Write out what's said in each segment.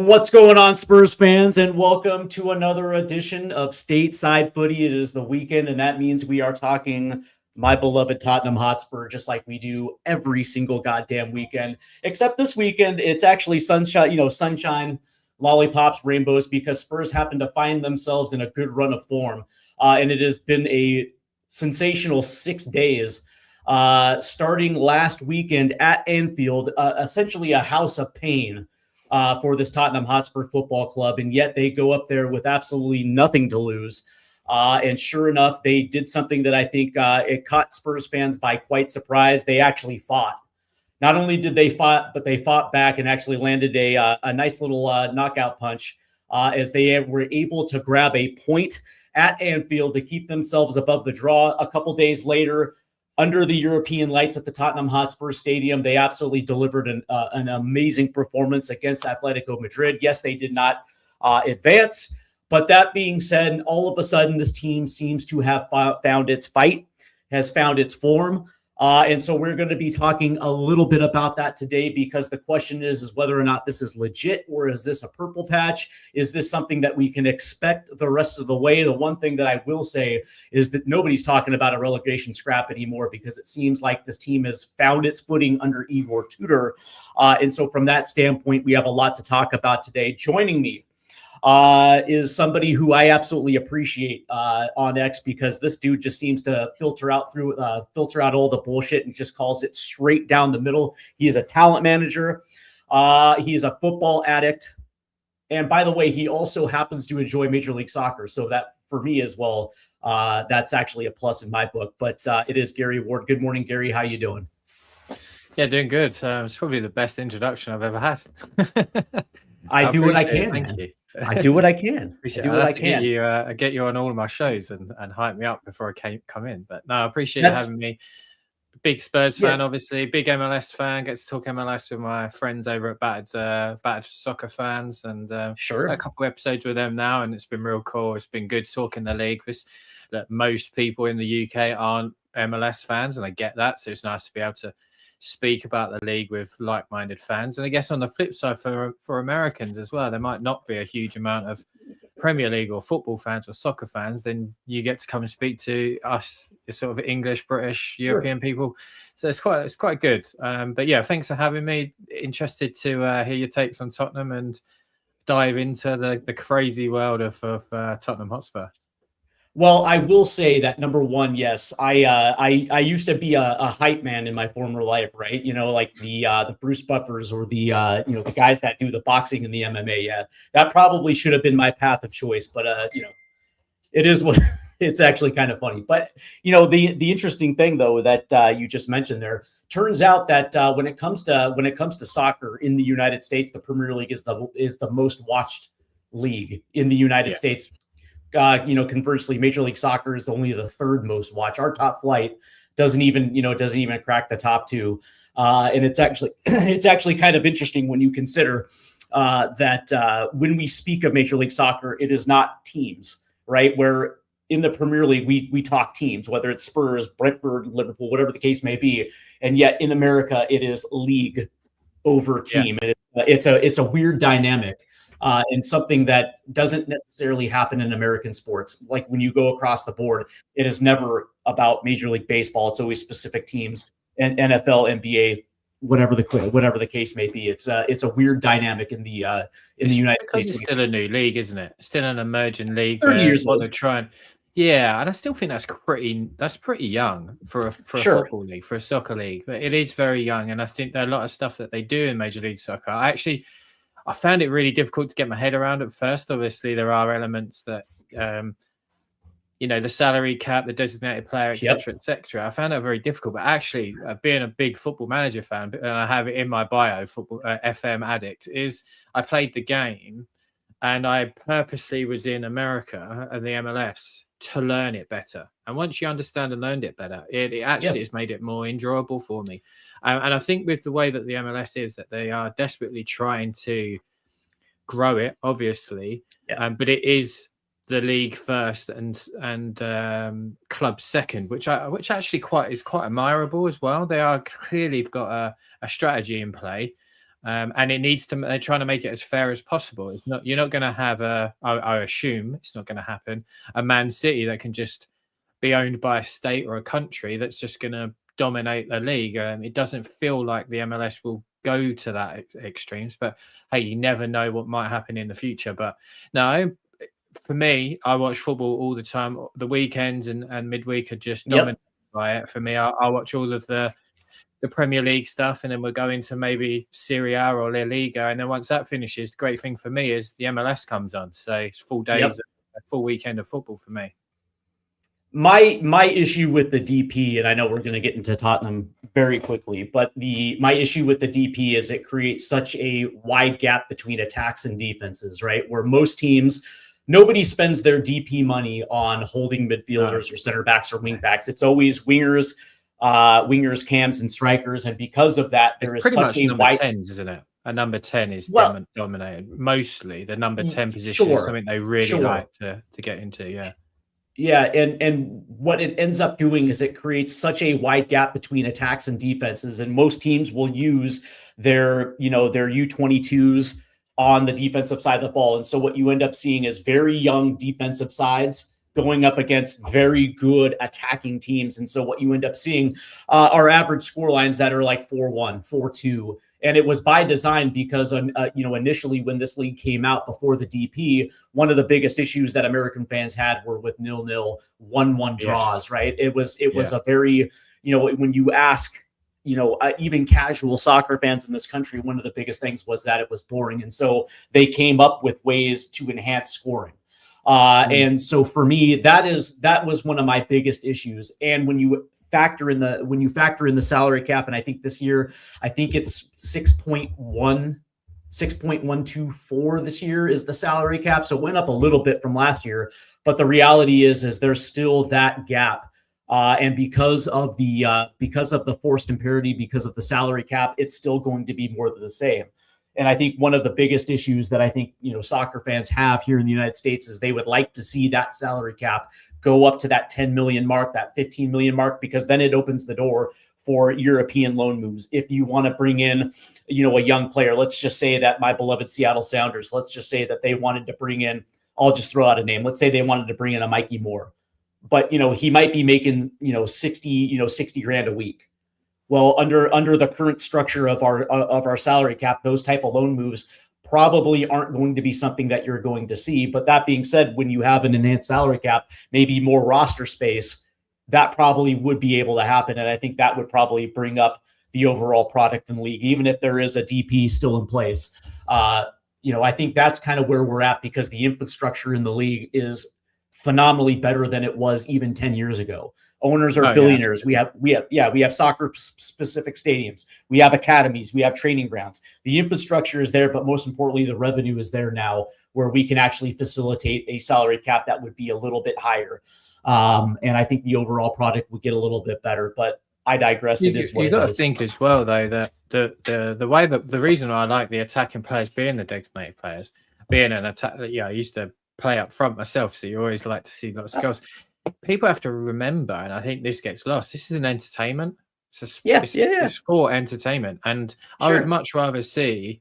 What's going on, Spurs fans, and welcome to another edition of Stateside Footy. It is the weekend, and that means we are talking my beloved Tottenham Hotspur, just like we do every single goddamn weekend. Except this weekend, it's actually sunshine, lollipops, rainbows, because Spurs happen to find themselves in a good run of form. And it has been a sensational 6 days, starting last weekend at Anfield, essentially a house of pain for this Tottenham Hotspur Football Club, and yet they go up there with absolutely nothing to lose. And sure enough, they did something that I think it caught Spurs fans by quite surprise. They actually fought. Not only did they fight, but they fought back and actually landed a nice little knockout punch as they were able to grab a point at Anfield to keep themselves above the draw. A couple days later, under the European lights at the Tottenham Hotspur Stadium, they absolutely delivered an amazing performance against Atletico Madrid. Yes, they did not advance, but that being said, all of a sudden, this team seems to have found its fight, has found its form. And so we're going to be talking a little bit about that today, because the question is whether or not this is legit, or is this a purple patch? Is this something that we can expect the rest of the way? The one thing that I will say is that nobody's talking about a relegation scrap anymore, because it seems like this team has found its footing under Igor Tudor. And so from that standpoint, we have a lot to talk about today. Joining me is somebody who I absolutely appreciate on X, because this dude just seems to filter out all the bullshit and just calls it straight down the middle. He is a talent manager. He is a football addict. And by the way, he also happens to enjoy Major League Soccer. So that for me as well, that's actually a plus in my book. But it is Gary Ward. Good morning, Gary. How you doing? Yeah, doing good. It's probably the best introduction I've ever had. I do what I can. Thank you. I do what I can. I do what I can. Get you on all of my shows and hype me up before I come in. But no, I appreciate having me. Big Spurs fan, obviously. Big MLS fan. Get to talk MLS with my friends over at Battered Soccer Fans, and sure, a couple of episodes with them now, and it's been real cool. It's been good talking the league. That most people in the UK aren't MLS fans, and I get that. So it's nice to be able to speak about the league with like-minded fans. And I guess on the flip side, for Americans as well, there might not be a huge amount of Premier League or football fans or soccer fans. Then you get to come and speak to us, sort of English, British, European people. So it's quite good. But yeah, thanks for having me. Interested to hear your takes on Tottenham and dive into the crazy world of Tottenham Hotspur. Well, I will say that number one, yes, I used to be a hype man in my former life, right? You know, like the Bruce Buffers or the the guys that do the boxing and the MMA. Yeah, that probably should have been my path of choice, but it is what it's actually kind of funny. But the interesting thing though that you just mentioned there, turns out that when it comes to soccer in the United States, the Premier League is the most watched league in the United States. Conversely, Major League Soccer is only the third most watched. Our top flight doesn't even crack the top two. And it's actually kind of interesting when you consider that when we speak of Major League Soccer, it is not teams, right? Where in the Premier League, we talk teams, whether it's Spurs, Brentford, Liverpool, whatever the case may be. And yet in America, it is league over team. Yeah. And it's a weird dynamic. And something that doesn't necessarily happen in American sports. Like when you go across the board, it is never about Major League Baseball. It's always specific teams, and NFL, NBA, whatever the case may be. It's a weird dynamic in the United States. It's still a new league, isn't it? Still an emerging league. 30 years old. They're trying. Yeah, and I still think that's pretty young for a football league, for a soccer league. But it is very young, and I think there are a lot of stuff that they do in Major League Soccer. I found it really difficult to get my head around at first. Obviously, there are elements that, the salary cap, the designated player, etc., etc. I found that very difficult. But actually, being a big Football Manager fan, and I have it in my bio, football FM addict, is I played the game, and I purposely was in America and the MLS to learn it better. And once you understand and learned it better, it actually has made it more enjoyable for me. And I think with the way that the MLS is, that they are desperately trying to grow it, obviously, but it is the league first and club second, which actually is quite admirable as well. They are clearly got a strategy in play. And it needs to. They're trying to make it as fair as possible. It's not. You're not going to have I assume it's not going to happen. A Man City that can just be owned by a state or a country that's just going to dominate the league. It doesn't feel like the MLS will go to that extremes. But hey, you never know what might happen in the future. But no, for me, I watch football all the time. The weekends and midweek are just dominated by it. For me, I watch all of the Premier League stuff, and then we'll go into maybe Serie A or La Liga. And then once that finishes, the great thing for me is the MLS comes on. So it's full days, a full weekend of football for me. My issue with the DP, and I know we're going to get into Tottenham very quickly, but my issue with the DP is it creates such a wide gap between attacks and defenses, right? Where most teams, nobody spends their DP money on holding midfielders or center backs or wing backs. It's always wingers, cams, and strikers, and because of that, there is such a wide 10s, isn't it? A number 10 is dominated. Mostly the number 10 position is something they really like to get into. Yeah, and what it ends up doing is it creates such a wide gap between attacks and defenses, and most teams will use their U22s on the defensive side of the ball, and so what you end up seeing is very young defensive sides going up against very good attacking teams. And so what you end up seeing are average score lines that are like 4-1, 4-2. And it was by design because, initially when this league came out before the DP, one of the biggest issues that American fans had were with 0-0, 1-1 draws, right? It was a very, when you ask, even casual soccer fans in this country, one of the biggest things was that it was boring. And so they came up with ways to enhance scoring. And so for me, that was one of my biggest issues. And when you factor in the salary cap, and I think this year, it's 6.124 this year is the salary cap. So it went up a little bit from last year, but the reality is there's still that gap. And because of the forced imparity, because of the salary cap, it's still going to be more than the same. And I think one of the biggest issues that I think, soccer fans have here in the United States is they would like to see that salary cap go up to that 10 million mark, that 15 million mark, because then it opens the door for European loan moves. If you want to bring in, a young player, let's just say that my beloved Seattle Sounders, let's just say that they wanted to bring in, I'll just throw out a name. Let's say they wanted to bring in a Mikey Moore, but, he might be making, 60 grand a week. Well, under the current structure of our salary cap, those type of loan moves probably aren't going to be something that you're going to see. But that being said, when you have an enhanced salary cap, maybe more roster space, that probably would be able to happen. And I think that would probably bring up the overall product in the league, even if there is a DP still in place. I think that's kind of where we're at because the infrastructure in the league is phenomenally better than it was even 10 years ago. Owners are billionaires. We have soccer specific stadiums. We have academies. We have training grounds. The infrastructure is there, but most importantly, the revenue is there now where we can actually facilitate a salary cap that would be a little bit higher. And I think the overall product would get a little bit better, but I digress. It is what it is. You've got to think as well, though, that the way that the reason I like the attacking players being the designated players, being an attack, I used to play up front myself, so you always like to see lots of goals. People have to remember, and I think this gets lost. This is an entertainment. It's for entertainment, and I would much rather see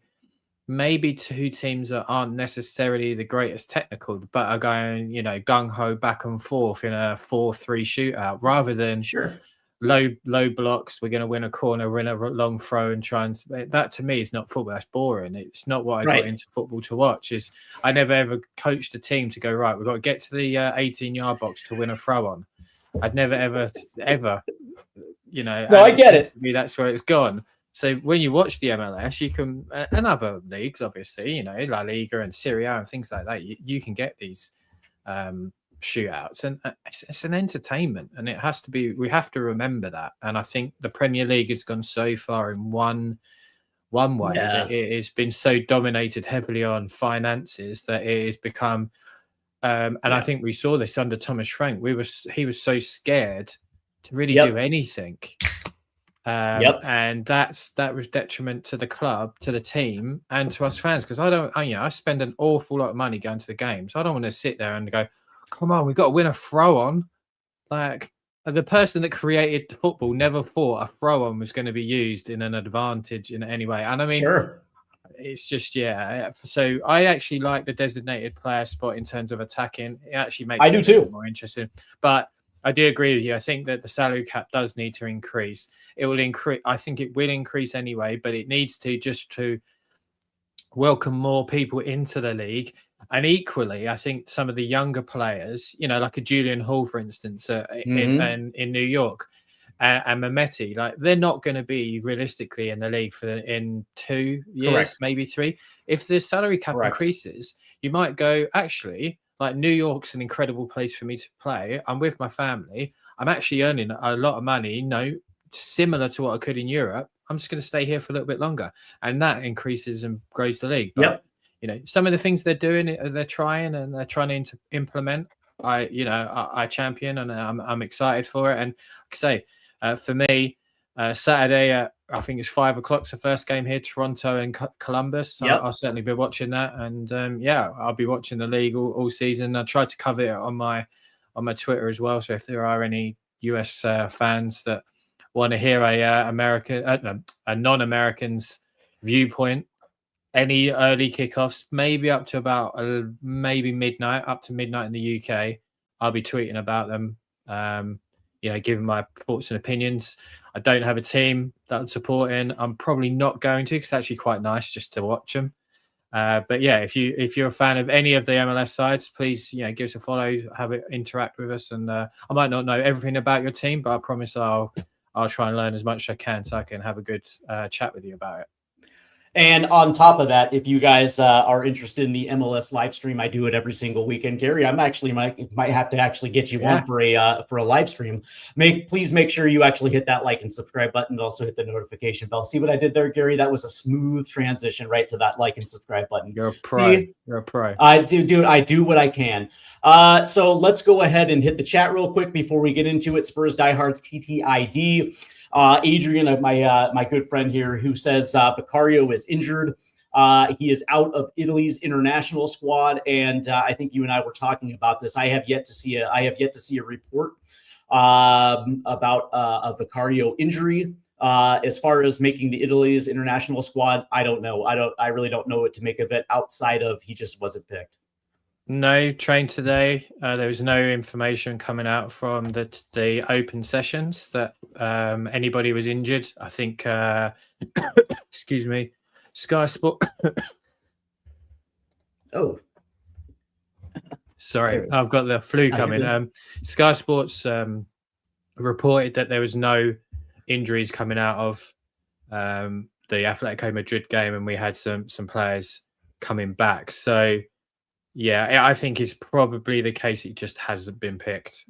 maybe two teams that aren't necessarily the greatest technical, but are going, gung ho back and forth in a 4-3 shootout, rather than low blocks. We're going to win a corner, win a long throw, and try and that to me is not football. That's boring. It's not what I got into football to watch. Is I never ever coached a team to go right. We've got to get to the 18-yard box to win a throw on. I'd never ever. No, I get it. That's where it's gone. So when you watch the MLS, you can, and other leagues, obviously, La Liga and Serie A and things like that, you can get these shootouts, and it's an entertainment, and it has to be. We have to remember that. And I think the Premier League has gone so far in one way that it has been so dominated heavily on finances that it has become. I think we saw this under Thomas Frank. He was so scared to really do anything. And that was detriment to the club, to the team, and to us fans, because I spend an awful lot of money going to the games. I don't want to sit there and go, come on, we've got to win a throw on. Like, the person that created football never thought a throw on was going to be used in an advantage in any way. And I mean, it's just, yeah. So I actually like the designated player spot in terms of attacking. It actually makes I it do a bit too. more interesting. But I do agree with you. I think that the salary cap does need to increase. It will increase. I think it will increase anyway, but it needs to just to welcome more people into the league. And equally, I think some of the younger players, like a Julian Hall, for instance, in New York, and Mehmeti, like they're not going to be realistically in the league in 2 years, Correct. maybe 3. If the salary cap Correct. increases, you might go, actually, like New York's an incredible place for me to play. I'm with my family. I'm actually earning a lot of money, similar to what I could in Europe. I'm just going to stay here for a little bit longer. And that increases and grows the league. But, some of the things they're doing, they're trying to implement. I champion, and I'm excited for it. And like I say, for me, Saturday, I think it's 5:00. It's the first game here, Toronto and Columbus. So I'll certainly be watching that. And I'll be watching the league all season. I tried to cover it on my Twitter as well. So if there are any US fans that want to hear a non-American's viewpoint, any early kickoffs, maybe up to about maybe midnight, up to midnight in the UK, I'll be tweeting about them. Giving my thoughts and opinions. I don't have a team that I'm supporting. I'm probably not going to, because it's actually quite nice just to watch them. But yeah, if you're a fan of any of the MLS sides, please give us a follow, interact with us, and I might not know everything about your team, but I promise I'll try and learn as much as I can, so I can have a good chat with you about it. And on top of that, if you guys are interested in the MLS live stream, I do it every single weekend. Gary, I'm actually might have to actually get you on for a live stream. Please make sure you actually hit that like and subscribe button, and also hit the notification bell. See what I did there, Gary? That was a smooth transition right to that like and subscribe button. You're a pro. See? You're a pro. I do, dude. I do what I can. So let's go ahead and hit the chat real quick before we get into it. Spurs Diehards TTID. Adrian, my good friend here, who says Vicario is injured. He is out of Italy's international squad, and I think you and I were talking about this. I have yet to see a report about a Vicario injury. As far as making the Italy's international squad, I don't know. I really don't know what to make of it outside of he just wasn't picked. No, trained today. There was no information coming out from the open sessions that anybody was injured. I think, excuse me, Sky Sport. Oh, sorry, I've got the flu coming. Sky Sports reported that there was no injuries coming out of the Atletico Madrid game, and we had some players coming back. So. Yeah, I think it's probably the case. It just hasn't been picked.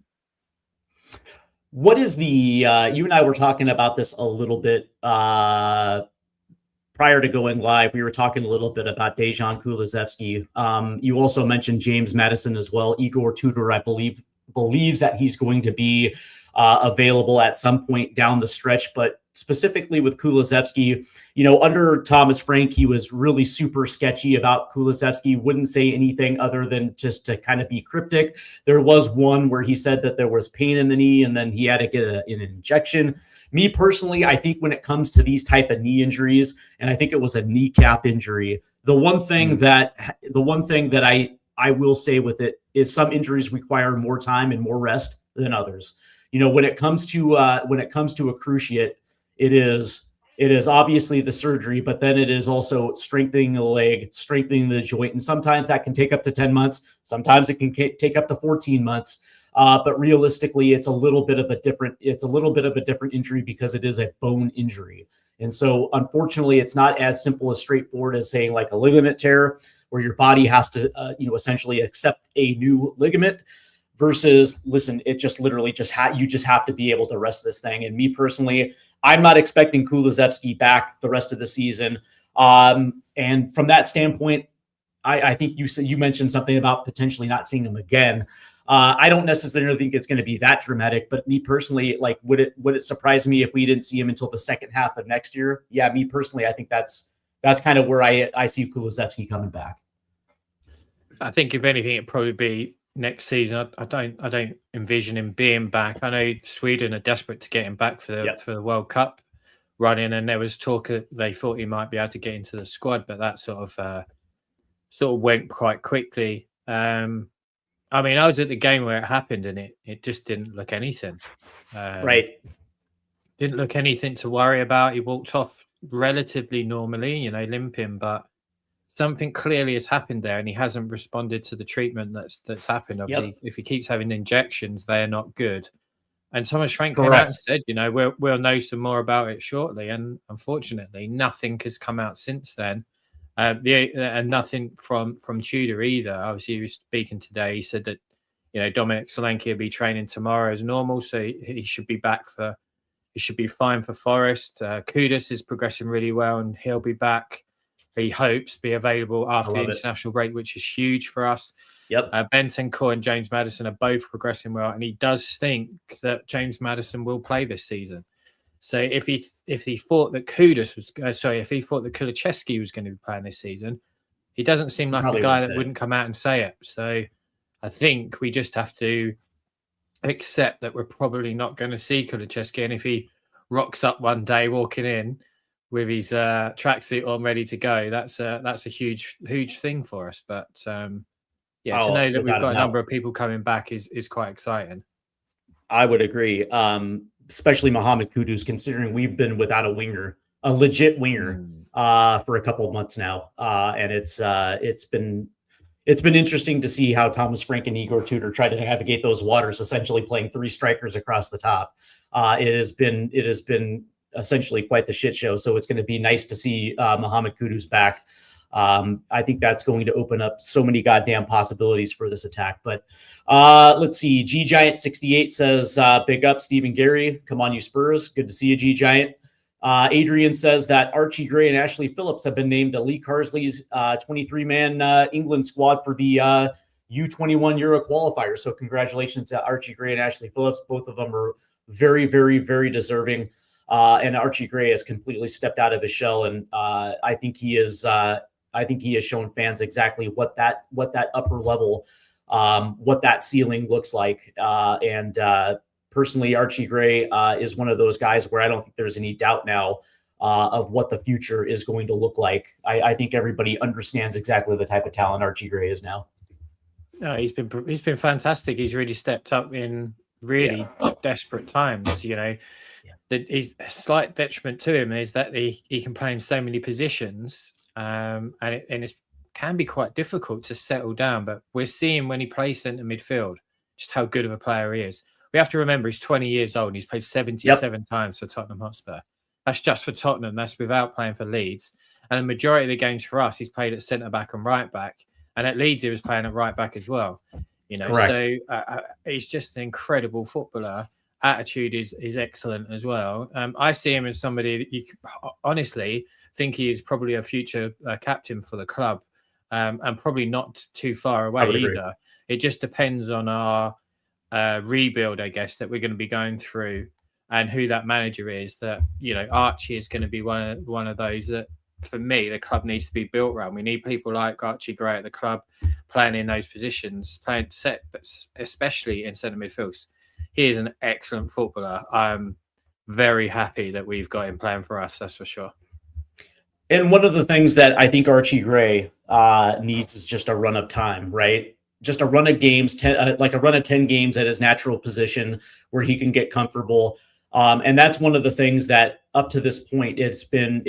What is the you and I were talking about this a little bit prior to going live. We were talking a little bit about Dejan Kulusevski. You also mentioned James Madison as well. Igor Tudor, I believes that he's going to be available at some point down the stretch, but specifically with Kulusevski, under Thomas Frank, he was really super sketchy about Kulusevski, wouldn't say anything other than just to kind of be cryptic. There was one where he said that there was pain in the knee and then he had to get an injection. Me personally, I think when it comes to these type of knee injuries, and I think it was a kneecap injury, the one thing that I will say with it is some injuries require more time and more rest than others. When it comes to a cruciate, it is obviously the surgery, but then it is also strengthening the leg, strengthening the joint. And sometimes that can take up to 10 months. Sometimes it can take up to 14 months. But realistically, it's a little bit of a different injury because it is a bone injury. And so unfortunately, it's not as simple as straightforward as saying like a ligament tear where your body has to, essentially accept a new ligament. Versus, listen, it just literally you just have to be able to rest this thing. And me personally, I'm not expecting Kulusevski back the rest of the season. And from that standpoint, I think you mentioned something about potentially not seeing him again. I don't necessarily think it's going to be that dramatic, but me personally, like, would it surprise me if we didn't see him until the second half of next year? Yeah, me personally, I think that's kind of where I see Kulusevski coming back. I think if anything, it'd probably be next season. I don't envision him being back. I know Sweden are desperate to get him back for the World Cup, running, and there was talk they thought he might be able to get into the squad, but that sort of went quite quickly. I mean, I was at the game where it happened, and it just didn't look anything. Right. Didn't look anything to worry about. He walked off relatively normally, limping, but something clearly has happened there, and he hasn't responded to the treatment that's happened. Obviously, if he keeps having injections, they are not good. And Thomas Frank came out and said, we'll know some more about it shortly. And unfortunately, nothing has come out since then. And nothing from Tudor either. Obviously, he was speaking today. He said that, Dominic Solanke will be training tomorrow as normal, so he should be he should be fine for Forest. Kudus is progressing really well, and he'll be back. He hopes be available after the international break, which is huge for us. Yep. Bentancur and James Maddison are both progressing well, and he does think that James Maddison will play this season. So if he thought that if he thought that Kulusevski was going to be playing this season, he doesn't seem like a guy that wouldn't come out and say it. So I think we just have to accept that we're probably not going to see Kulusevski, and if he rocks up one day walking in with his tracksuit on ready to go, that's a huge thing for us. But to know that we've got a number of people coming back is quite exciting. I would agree, especially Mohamed Kudus, considering we've been without a legit winger for a couple of months now, and it's been interesting to see how Thomas Frank and Igor Tudor try to navigate those waters, essentially playing three strikers across the top. It has been essentially quite the shit show. So it's going to be nice to see Mohamed Kudus back. I think that's going to open up so many goddamn possibilities for this attack. But let's see. G Giant 68 says, big up Stephen Gary. Come on, you Spurs. Good to see you, G Giant. Adrian says that Archie Gray and Ashley Phillips have been named to Lee Carsley's 23-man England squad for the U21 Euro qualifier. So congratulations to Archie Gray and Ashley Phillips. Both of them are very, very, very deserving. And Archie Gray has completely stepped out of his shell, and I think he has shown fans exactly what that upper level, what that ceiling looks like. Personally, Archie Gray is one of those guys where I don't think there's any doubt now of what the future is going to look like. I think everybody understands exactly the type of talent Archie Gray is now. No, he's been fantastic. He's really stepped up in really desperate times. A slight detriment to him is that he can play in so many positions, and it can be quite difficult to settle down. But we're seeing when he plays centre midfield just how good of a player he is. We have to remember he's 20 years old and he's played 77 times for Tottenham Hotspur. That's just for Tottenham. That's without playing for Leeds. And the majority of the games for us, he's played at centre back and right back. And at Leeds, he was playing at right back as well. Correct. So he's just an incredible footballer. Attitude is excellent as well. I see him as somebody that you honestly think he is probably a future captain for the club, and probably not too far away either. It just depends on our rebuild, I guess, that we're going to be going through, and who that manager is. That Archie is going to be one of those that, for me, the club needs to be built around. We need people like Archie Gray at the club playing in those positions, playing set, but especially in centre midfield. He is an excellent footballer. I'm very happy that we've got him playing for us, that's for sure. And one of the things that I think Archie Gray needs is just a run of time, right? Just a run of games, like a run of 10 games at his natural position where he can get comfortable. And that's one of the things that up to this point, it's been,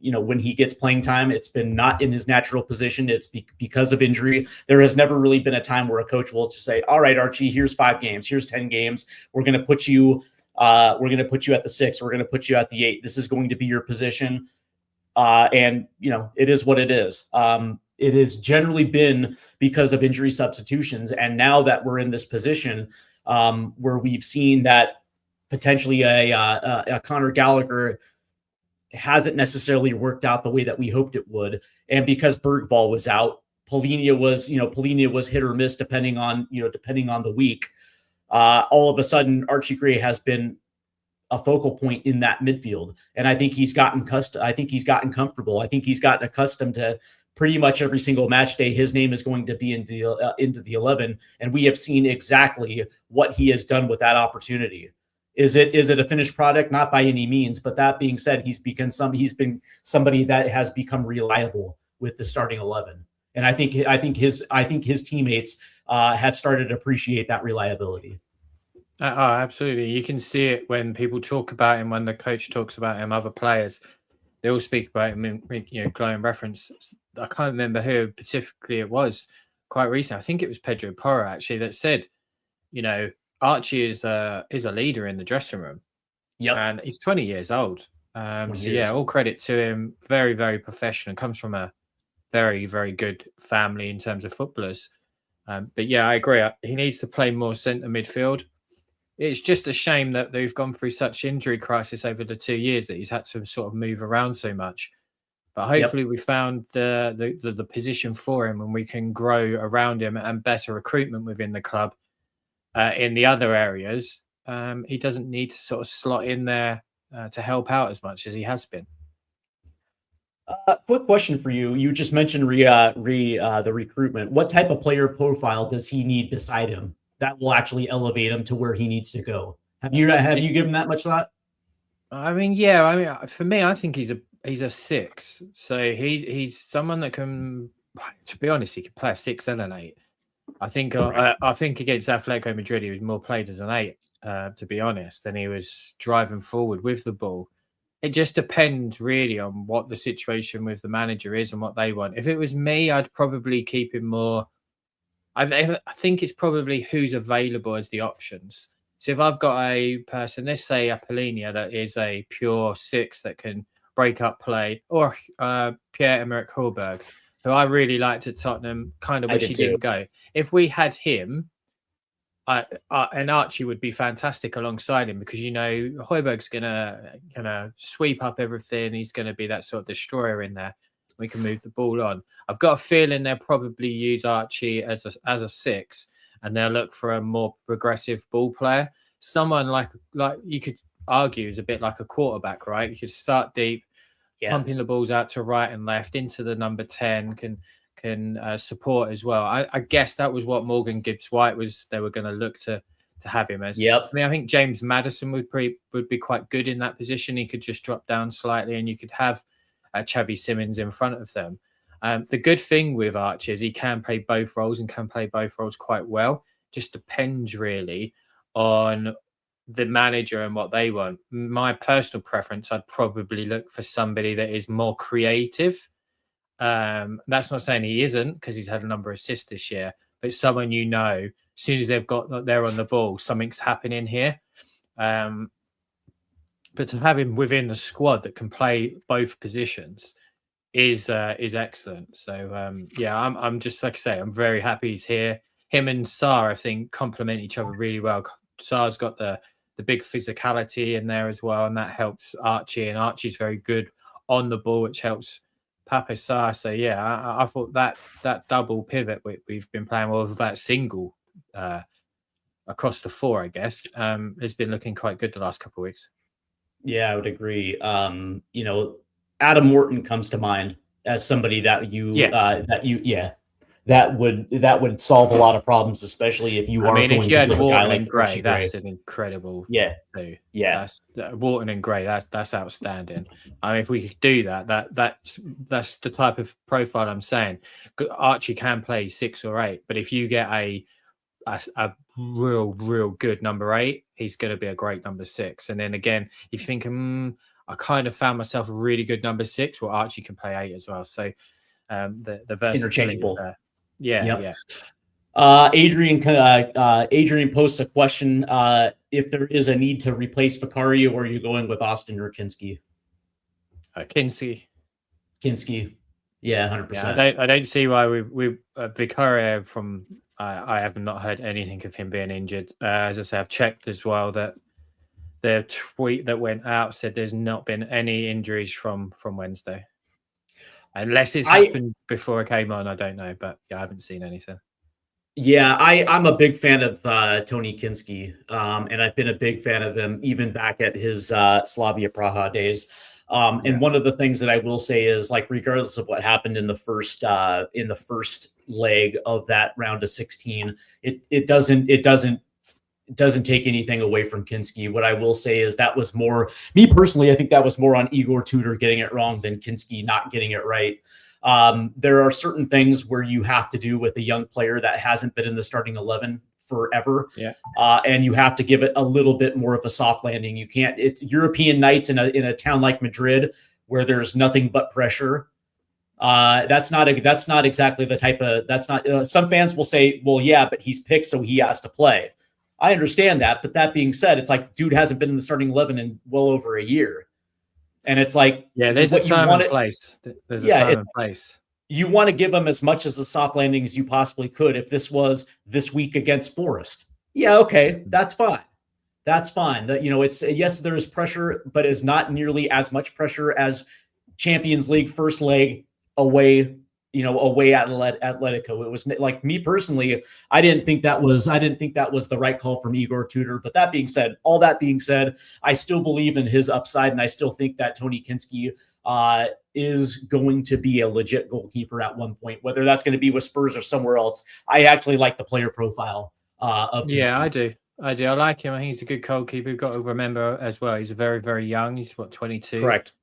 when he gets playing time, it's been not in his natural position. It's because of injury. There has never really been a time where a coach will just say, all right, Archie, here's 5 games, here's 10 games. We're going to put you at the 6. We're going to put you at the 8. This is going to be your position. And it is what it is. It has generally been because of injury substitutions. And now that we're in this position where we've seen that potentially a Conor Gallagher hasn't necessarily worked out the way that we hoped it would. And because Bergvall was out, Polina was hit or miss depending on the week. All of a sudden, Archie Gray has been a focal point in that midfield. And I think he's gotten comfortable. I think he's gotten accustomed to pretty much every single match day his name is going to be into the 11. And we have seen exactly what he has done with that opportunity. Is it a finished product? Not by any means. But that being said, he's been somebody that has become reliable with the starting 11. And I think his teammates have started to appreciate that reliability. Oh, absolutely. You can see it when people talk about him, when the coach talks about him, other players, they all speak about him in glowing reference. I can't remember who specifically it was quite recent. I think it was Pedro Porro actually that said, Archie is a leader in the dressing room. Yep. And he's 20 years old. So years. yeah, all credit to him. Very, very professional. Comes from a very, very good family in terms of footballers. But yeah, I agree. He needs to play more centre midfield. It's just a shame that they've gone through such injury crisis over the 2 years that he's had to sort of move around so much. But hopefully we found the position for him and we can grow around him and better recruitment within the club in the other areas. He doesn't need to sort of slot in there to help out as much as he has been. Quick question for you. You just mentioned the recruitment. What type of player profile does he need beside him that will actually elevate him to where he needs to go? Have you given that much thought? I mean, yeah. I mean, for me, I think he's a 6. So he's someone that can, to be honest, he can play a 6 and an 8. I think against Atletico Madrid, he was more played as an 8, to be honest, and he was driving forward with the ball. It just depends really on what the situation with the manager is and what they want. If it was me, I'd probably keep him more. I think it's probably who's available as the options. So if I've got a person, let's say Apollinia, that is a pure 6 that can break up play, or Pierre-Emerick Højbjerg, who I really liked at Tottenham, kind of wish he didn't go. If we had him, and Archie would be fantastic alongside him because, Højbjerg's gonna sweep up everything. He's going to be that sort of destroyer in there. We can move the ball on. I've got a feeling they'll probably use Archie as a 6, and they'll look for a more progressive ball player. Someone like you could argue is a bit like a quarterback, right? You could start deep, pumping the balls out to right and left into the number 10, can support as well. I guess that was what Morgan Gibbs-White was. They were going to look to have him as. Yep. I mean, I think James Maddison would be quite good in that position. He could just drop down slightly, and you could have Xavi Simons in front of them. The good thing with Archie is he can play both roles and can play both roles quite well. Just depends really on the manager and what they want. My personal preference, I'd probably look for somebody that is more creative. That's not saying he isn't, because he's had a number of assists this year, but someone as soon as they're on the ball, something's happening here. But to have him within the squad that can play both positions is excellent. So I'm just, like I say, I'm very happy he's here. Him and Sarr, I think, complement each other really well. Sarr's got the big physicality in there as well, and that helps Archie, and Archie's very good on the ball, which helps Pape Sarr. So yeah, I thought that double pivot we've been playing with, that single across the 4, I guess, has been looking quite good the last couple of weeks. Yeah, I would agree. Adam Morton comes to mind as somebody that that would solve a lot of problems, especially if you are. I mean, if you had Wharton and Gray, that's an incredible. Yeah. Wharton and Gray, that's outstanding. I mean, if we could do that's the type of profile I'm saying. Archie can play 6 or 8, but if you get a real good number 8, he's going to be a great number 6. And then again, if you think, I kind of found myself a really good number 6, well, Archie can play 8 as well. So the versatility is there. Yeah. Adrian posts a question: if there is a need to replace Vicario, or are you going with Austin or Kinski? Kinski. Yeah, 100%. I don't see why we Vicario from. I have not heard anything of him being injured. As I say, I've checked as well that the tweet that went out said there's not been any injuries from Wednesday. Unless it's happened before I came on, I don't know. But yeah, I haven't seen anything. Yeah, I'm a big fan of Tony Kinski, and I've been a big fan of him even back at his Slavia Praha days. And one of the things that I will say is, like, regardless of what happened in the first leg of that round of 16, it doesn't doesn't take anything away from Kinski. What I will say is that was more, me personally, I think that was more on Igor Tudor getting it wrong than Kinski not getting it right. There are certain things where you have to do with a young player that hasn't been in the starting 11 forever. Yeah. And you have to give it a little bit more of a soft landing. You can't, it's European nights in a town like Madrid where there's nothing but pressure. That's not exactly the type of, that's not, some fans will say, well, yeah, but he's picked, so he has to play. I understand that. But that being said, it's like, dude hasn't been in the starting 11 in well over a year. And it's like, yeah, there's a time and place. There's a time and place. You want to give him as much as a soft landing as you possibly could. If this was this week against Forest, yeah, okay, that's fine. That's fine. That, it's, yes, there's pressure, but it's not nearly as much pressure as Champions League first leg away at Atletico. It was like, me personally, I didn't think that was the right call from Igor Tudor. But all that being said, I still believe in his upside, and I still think that Tony Kinski is going to be a legit goalkeeper at one point, whether that's going to be with Spurs or somewhere else. I actually like the player profile of Kinski. Yeah, I do. I like him. I think he's a good goalkeeper. You've got to remember as well, he's very, very young. He's 22. Correct.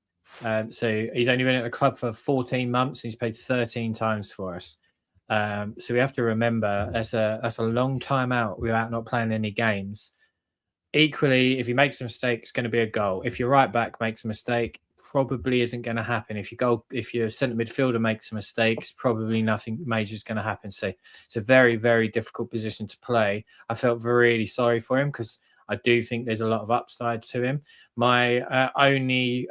So he's only been at the club for 14 months. He's played 13 times for us. So we have to remember that's a long time out without not playing any games. Equally, if he makes a mistake, it's going to be a goal. If your right back makes a mistake, probably isn't going to happen. If your centre midfielder makes a mistake, it's probably nothing major is going to happen. So it's a very, very difficult position to play. I felt really sorry for him because I do think there's a lot of upside to him. My only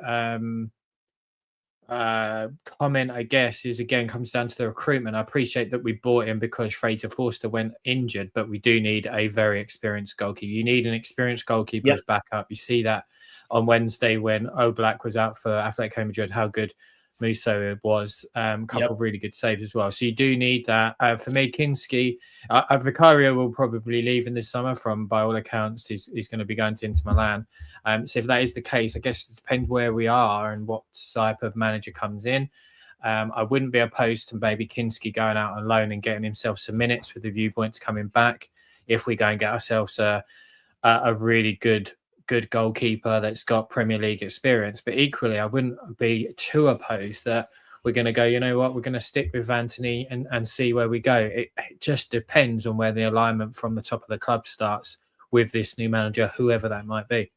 comment, I guess, is again comes down to the recruitment. I appreciate that we bought him because Fraser Forster went injured, but we do need a very experienced goalkeeper. You need an experienced goalkeeper as backup. You see that on Wednesday when Oblak was out for Atletico Madrid, how good Musso was. Couple of really good saves as well. So you do need that. For me, Kinski, Vicario will probably leave in this summer by all accounts. He's going to be going to Inter Milan. So if that is the case, I guess it depends where we are and what type of manager comes in. I wouldn't be opposed to maybe Kinski going out on loan and getting himself some minutes with the viewpoints coming back if we go and get ourselves a really good goalkeeper that's got Premier League experience. But equally, I wouldn't be too opposed that we're going to go, you know what, we're going to stick with Anthony and see where we go. It just depends on where the alignment from the top of the club starts with this new manager, whoever that might be.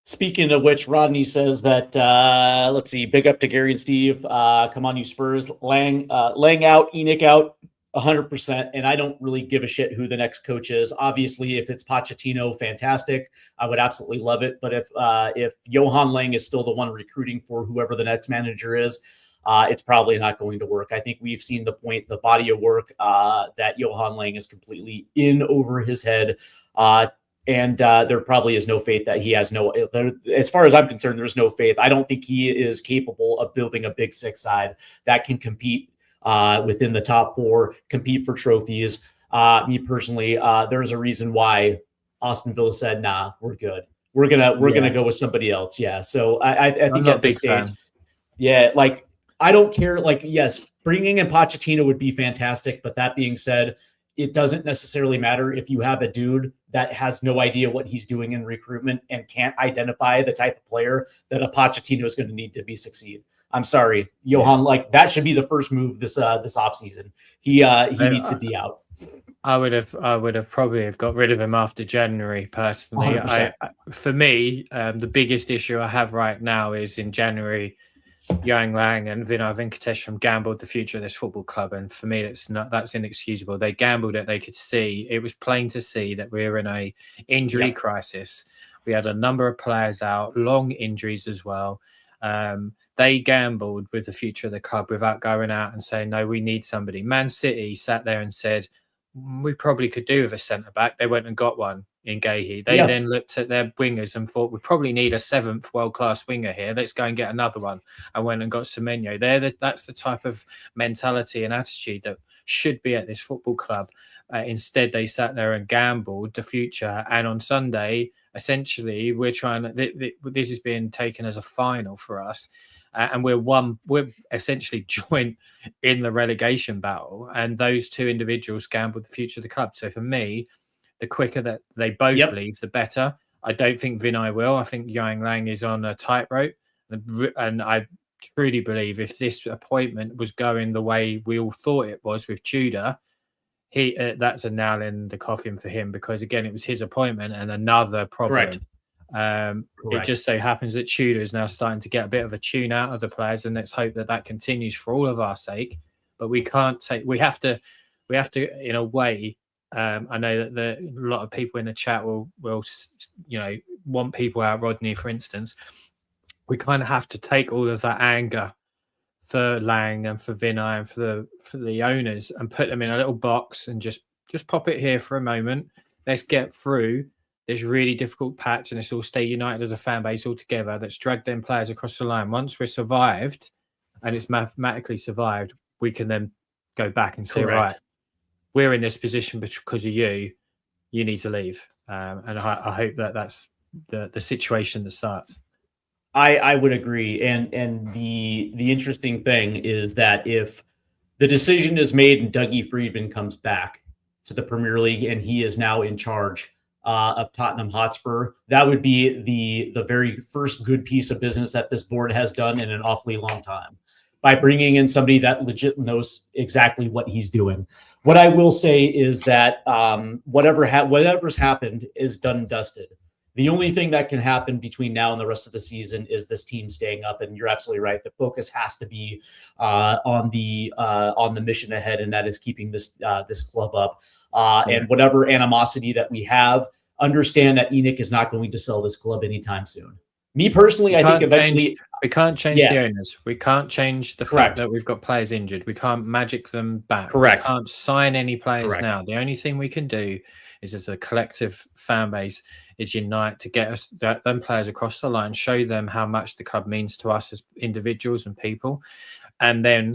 Speaking of which, Rodney says that, let's see, big up to Gary and Steve. Come on, you Spurs. Lang out, Enoch out, 100%. And I don't really give a shit who the next coach is. Obviously, if it's Pochettino, fantastic. I would absolutely love it. But if Johan Lang is still the one recruiting for whoever the next manager is, it's probably not going to work. I think we've seen the body of work that Johan Lang is completely in over his head. And there probably is no faith that he has as far as I'm concerned, there's no faith. I don't think he is capable of building a big six side that can compete within the top four, compete for trophies. Me personally, there's a reason why Aston Villa said, nah, we're good. We're gonna go with somebody else. Yeah. So I think at this stage, like, I don't care. Like, yes, bringing in Pochettino would be fantastic. But that being said, it doesn't necessarily matter if you have a dude that has no idea what he's doing in recruitment and can't identify the type of player that a Pochettino is going to need to succeed. I'm sorry, Johan, like, that should be the first move this offseason. He needs to be out. I would have probably got rid of him after January, personally. For me, the biggest issue I have right now is in January, Yang Lang and Vinay Venkatesham gambled the future of this football club, and for me, that's inexcusable. They gambled it. They could see, it was plain to see that we were in a injury crisis. We had a number of players out, long injuries as well. They gambled with the future of the club without going out and saying, no, we need somebody. Man City sat there and said, we probably could do with a centre-back. They went and got one in Gahey. They then looked at their wingers and thought, we probably need a seventh world-class winger here. Let's go and get another one. And went and got Semenyo. That's the type of mentality and attitude that should be at this football club. Instead, they sat there and gambled the future. And on Sunday, essentially, we're trying to... This is being taken as a final for us. And we're essentially joint in the relegation battle. And those two individuals gambled the future of the club. So for me, the quicker that they both Yep. leave, the better. I don't think Vinay will. I think Yang Lang is on a tightrope, and I truly believe if this appointment was going the way we all thought it was with Tudor, that's a nail in the coffin for him, because again, it was his appointment and another problem. Correct. It just so happens that Tudor is now starting to get a bit of a tune out of the players, and let's hope that that continues for all of our sake. But we have to in a way. I know that a lot of people in the chat will want people out, Rodney, for instance. We kind of have to take all of that anger for Lang and for Vinay and for the owners and put them in a little box and just pop it here for a moment. Let's get through this really difficult patch and let's all stay united as a fan base all together. Let's drag them players across the line. Once we're survived and it's mathematically survived, we can then go back and say, right, we're in this position because of you. You need to leave. And I hope that that's the situation that starts. I would agree. And the interesting thing is that if the decision is made and Dougie Freedman comes back to the Premier League and he is now in charge of Tottenham Hotspur, that would be the very first good piece of business that this board has done in an awfully long time, by bringing in somebody that legit knows exactly what he's doing. What I will say is that whatever's happened is done and dusted. The only thing that can happen between now and the rest of the season is this team staying up. And you're absolutely right. The focus has to be on the mission ahead, and that is keeping this club up. And whatever animosity that we have, understand that ENIC is not going to sell this club anytime soon. Me personally, I think eventually we can't change the owners. We can't change the fact that we've got players injured. We can't magic them back. Correct. We can't sign any players now. The only thing we can do is, as a collective fan base, is unite to get us them players across the line, show them how much the club means to us as individuals and people. And then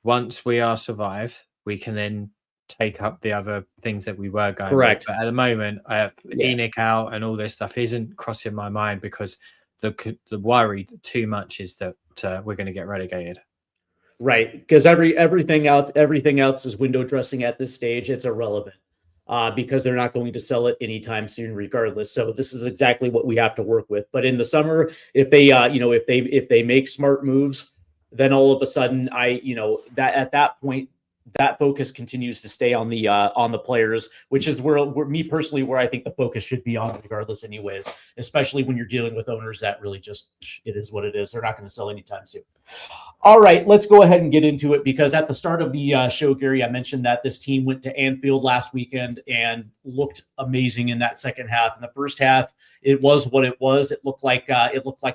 once we are survived, we can then take up the other things that we were going with. But at the moment, I have ENIC out and all this stuff isn't crossing my mind, because the worry too much is that we're going to get relegated. Right, because everything else is window dressing at this stage. It's irrelevant because they're not going to sell it anytime soon, regardless. So this is exactly what we have to work with. But in the summer, if they make smart moves, then all of a sudden, that at that point, that focus continues to stay on the players, which is where me personally, where I think the focus should be on, regardless anyways, especially when you're dealing with owners that really just, it is what it is. They're not going to sell anytime soon. All right, let's go ahead and get into it, because at the start of the show, Gary, I mentioned that this team went to Anfield last weekend and looked amazing in that second half. In the first half, it was what it was. It looked like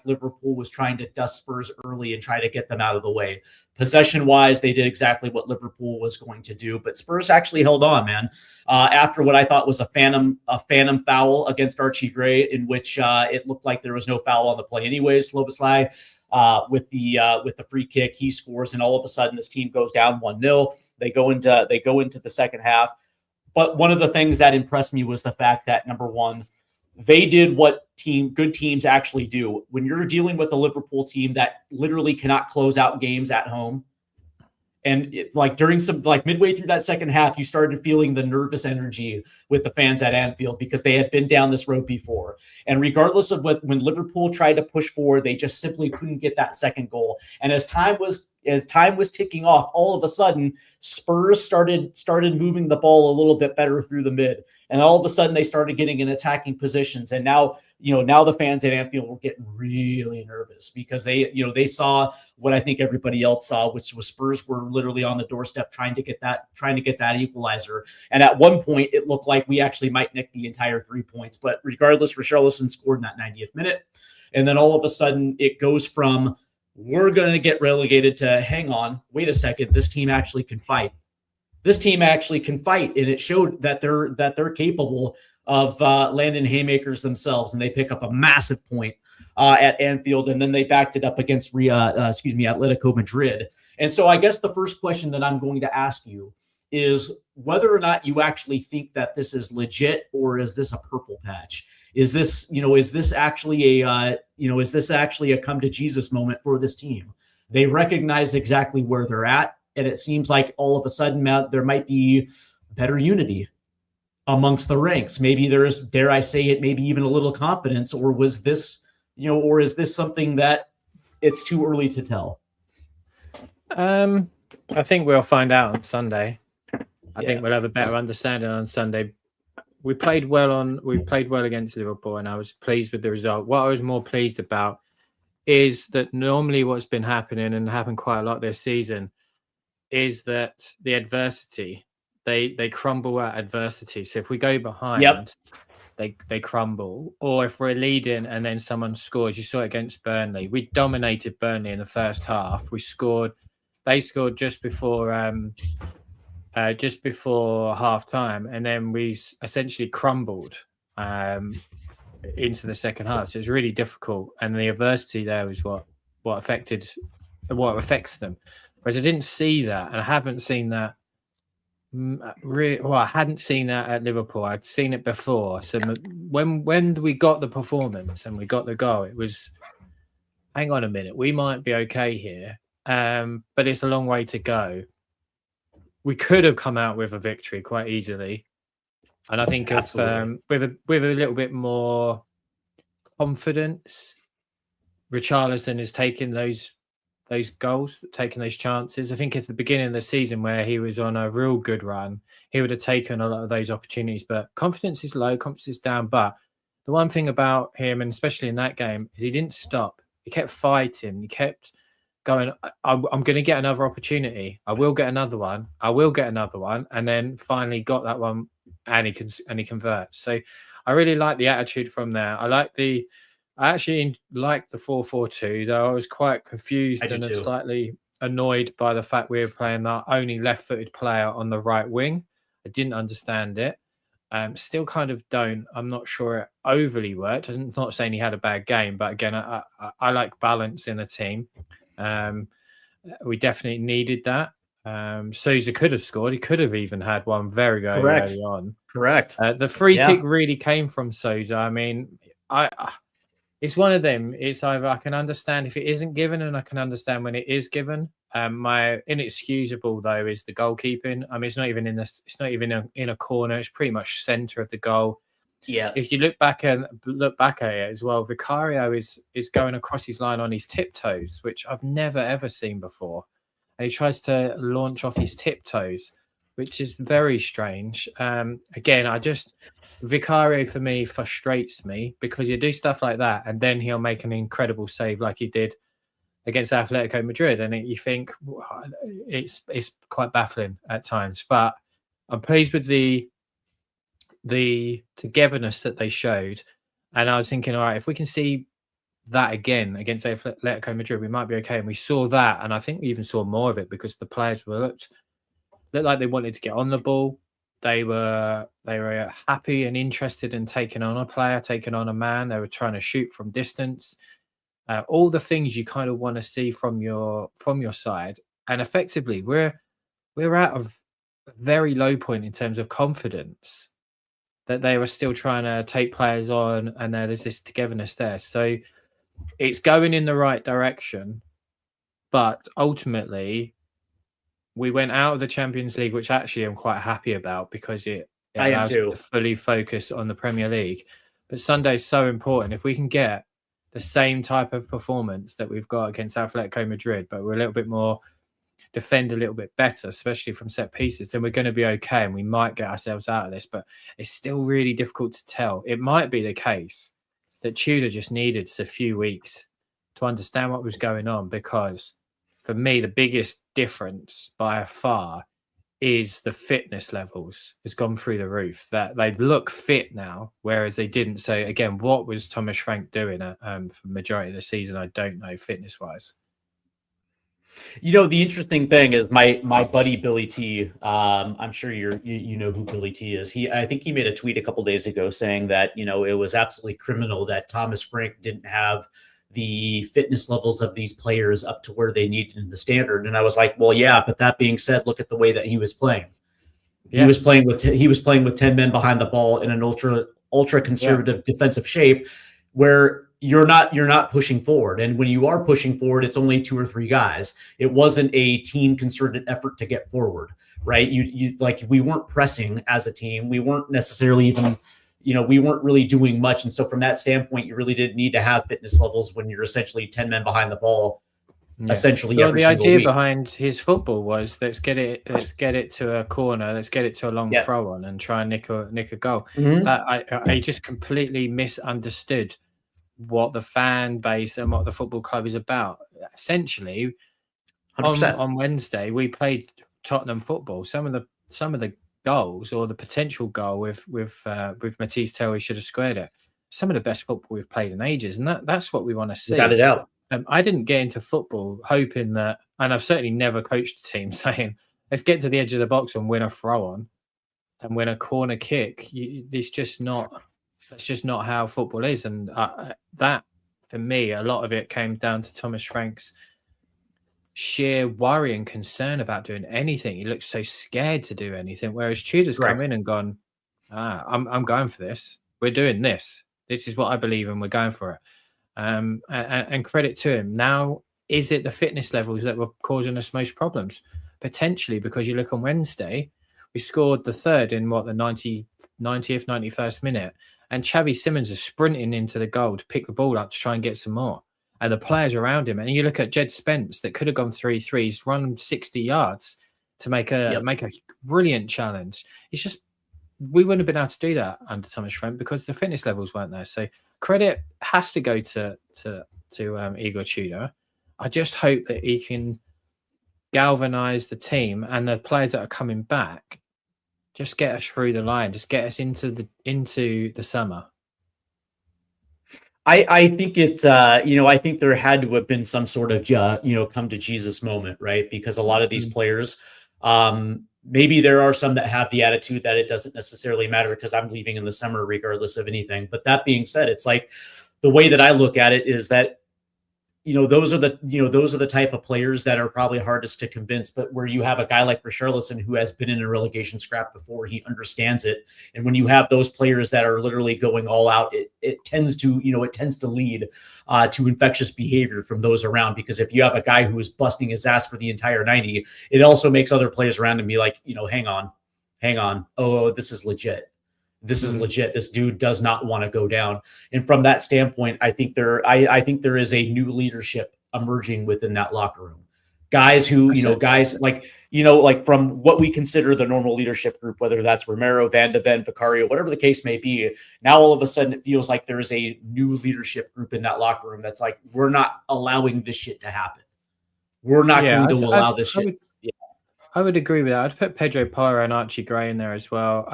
Liverpool was trying to dust Spurs early and try to get them out of the way. Possession-wise, they did exactly what Liverpool was going to do, but Spurs actually held on, man. After what I thought was a phantom foul against Archie Gray, in which it looked like there was no foul on the play anyways. Sloboslai with the free kick, he scores, and all of a sudden this team goes down 1-0. They go into the second half. But one of the things that impressed me was the fact that, number one, they did what good teams actually do. When you're dealing with a Liverpool team that literally cannot close out games at home, and during midway through that second half, you started feeling the nervous energy with the fans at Anfield, because they had been down this road before. And regardless of when Liverpool tried to push forward, they just simply couldn't get that second goal. And as time was ticking off, all of a sudden Spurs started moving the ball a little bit better through the mid, and all of a sudden they started getting in attacking positions. And now the fans at Anfield were getting really nervous, because they saw what I think everybody else saw, which was Spurs were literally on the doorstep trying to get that equalizer. And at one point it looked like we actually might nick the entire 3 points. But regardless, Richarlison scored in that 90th minute. And then all of a sudden it goes from, we're going to get relegated, to, hang on, wait a second, this team actually can fight. This team actually can fight, and it showed that they're capable of landing haymakers themselves, and they pick up a massive point at Anfield, and then they backed it up against Atletico Madrid. And so I guess the first question that I'm going to ask you is whether or not you actually think that this is legit, or is this a purple patch? Is this actually a come to Jesus moment for this team? They recognize exactly where they're at, and it seems like all of a sudden there might be better unity. amongst the ranks? Maybe there's, dare I say it, maybe even a little confidence, or was this, or is this something that it's too early to tell? I think we'll find out on Sunday. I think we'll have a better understanding on Sunday. We played well against Liverpool, and I was pleased with the result. What I was more pleased about is that normally what's been happening, and happened quite a lot this season, is that the adversity, they crumble at adversity. So if we go behind, they crumble. Or if we're leading and then someone scores, you saw it against Burnley. We dominated Burnley in the first half. They scored just before half time, and then we essentially crumbled into the second half. So it's really difficult, and the adversity there is what affects them. Whereas I didn't see that, and I haven't seen that. I hadn't seen that at Liverpool. I'd seen it before. So when we got the performance and we got the goal, it was, hang on a minute, we might be okay here, but it's a long way to go. We could have come out with a victory quite easily, and I think with a little bit more confidence, Richarlison is taking those goals, taking those chances. I think at the beginning of the season, where he was on a real good run, he would have taken a lot of those opportunities. But confidence is low, confidence is down. But the one thing about him, and especially in that game, is he didn't stop. He kept fighting. He kept going, I'm going to get another opportunity. I will get another one. I will get another one. And then finally got that one, and he converts. So I really like the attitude from there. I actually like the 4-4-2, though I was quite confused and slightly annoyed by the fact we were playing that only left-footed player on the right wing. I didn't understand it. Still kind of don't. I'm not sure it overly worked. I'm not saying he had a bad game, but again, I like balance in a team. We definitely needed that. Sousa could have scored. He could have even had one very, very early on. Correct. The free kick really came from Sousa. I mean, it's one of them. It's either I can understand if it isn't given, and I can understand when it is given. My inexcusable though is the goalkeeping. I mean, it's not even in a corner. It's pretty much centre of the goal. Yeah. If you look back at it as well, Vicario is going across his line on his tiptoes, which I've never ever seen before, and he tries to launch off his tiptoes, which is very strange. Again, Vicario for me frustrates me, because you do stuff like that and then he'll make an incredible save like he did against Atletico Madrid, and you think it's quite baffling at times. But I'm pleased with the togetherness that they showed, and I was thinking, all right, if we can see that again against Atletico Madrid, we might be okay. And we saw that, and I think we even saw more of it, because the players looked like they wanted to get on the ball. They were happy and interested in taking on a player, taking on a man. They were trying to shoot from distance. All the things you kind of want to see from your side. And effectively, we're at a very low point in terms of confidence, that they were still trying to take players on, and there's this togetherness there. So it's going in the right direction, but ultimately we went out of the Champions League, which actually I'm quite happy about, because it allows us to fully focus on the Premier League. But Sunday's so important. If we can get the same type of performance that we've got against Atletico Madrid, but we're a little bit more, defend a little bit better, especially from set pieces, then we're going to be okay, and we might get ourselves out of this. But it's still really difficult to tell. It might be the case that Tudor just needed a few weeks to understand what was going on, because for me, the biggest difference by far is the fitness levels has gone through the roof. That they look fit now, whereas they didn't. So again, what was Thomas Frank doing for the majority of the season? I don't know, fitness wise. The interesting thing is my buddy Billy T. I'm sure you know who Billy T is. I think he made a tweet a couple days ago saying that it was absolutely criminal that Thomas Frank didn't have the fitness levels of these players up to where they needed in the standard. And I was like, well, yeah, but that being said, look at the way that he was playing. Yeah. He was playing with 10 men behind the ball in an ultra conservative defensive shape, where you're not pushing forward. And when you are pushing forward, it's only 2 or 3 guys. It wasn't a team concerted effort to get forward, right? You like, we weren't pressing as a team. We weren't necessarily even, we weren't really doing much. And so from that standpoint, you really didn't need to have fitness levels when you're essentially 10 men behind the ball, essentially every the single idea week. behind his football was let's get it to a corner, let's get it to a long throw on and try and nick a goal. That I just completely misunderstood what the fan base and what the football club is about. Essentially, on Wednesday we played Tottenham football. Some of the goals, or the potential goal with Matisse Tell, we should have squared it. Some of the best football we've played in ages, and that's what we want to see. Without a doubt. I didn't get into football hoping that, and I've certainly never coached a team saying, let's get to the edge of the box and win a throw on and win a corner kick. That's just not how football is. And that, for me, a lot of it came down to Thomas Frank's sheer worry and concern about doing anything. He looks so scared to do anything, whereas Tudor's come in and gone, I'm going for this. We're doing this. This is what I believe in. We're going for it. And credit to him. Now, is it the fitness levels that were causing us most problems? Potentially, because you look on Wednesday, we scored the third in the 90th, 91st minute, and Xavi Simons is sprinting into the goal to pick the ball up to try and get some more. And the players around him, and you look at Jed Spence that could have gone 3-3s, run 60 yards to make a brilliant challenge. It's just, we wouldn't have been able to do that under Thomas Frank because the fitness levels weren't there. So credit has to go to Igor Tudor. I just hope that he can galvanize the team and the players that are coming back. Just get us through the line. Just get us into the summer. I think it's I think there had to have been some sort of come to Jesus moment, right? Because a lot of these players, maybe there are some that have the attitude that it doesn't necessarily matter because I'm leaving in the summer regardless of anything. But that being said, it's like the way that I look at it is that those are the type of players that are probably hardest to convince, but where you have a guy like Richarlison who has been in a relegation scrap before, he understands it. And when you have those players that are literally going all out, it tends to lead to infectious behavior from those around, because if you have a guy who is busting his ass for the entire 90, it also makes other players around him be like, hang on. Oh, this is legit. This is legit. This dude does not want to go down. And from that standpoint, I think there is a new leadership emerging within that locker room. Guys who, like from what we consider the normal leadership group, whether that's Romero, Van de Ven, Vicario, whatever the case may be, now all of a sudden it feels like there is a new leadership group in that locker room that's like, we're not allowing this shit to happen. We're not going to allow this shit. I would agree with that. I'd put Pedro Porro and Archie Gray in there as well.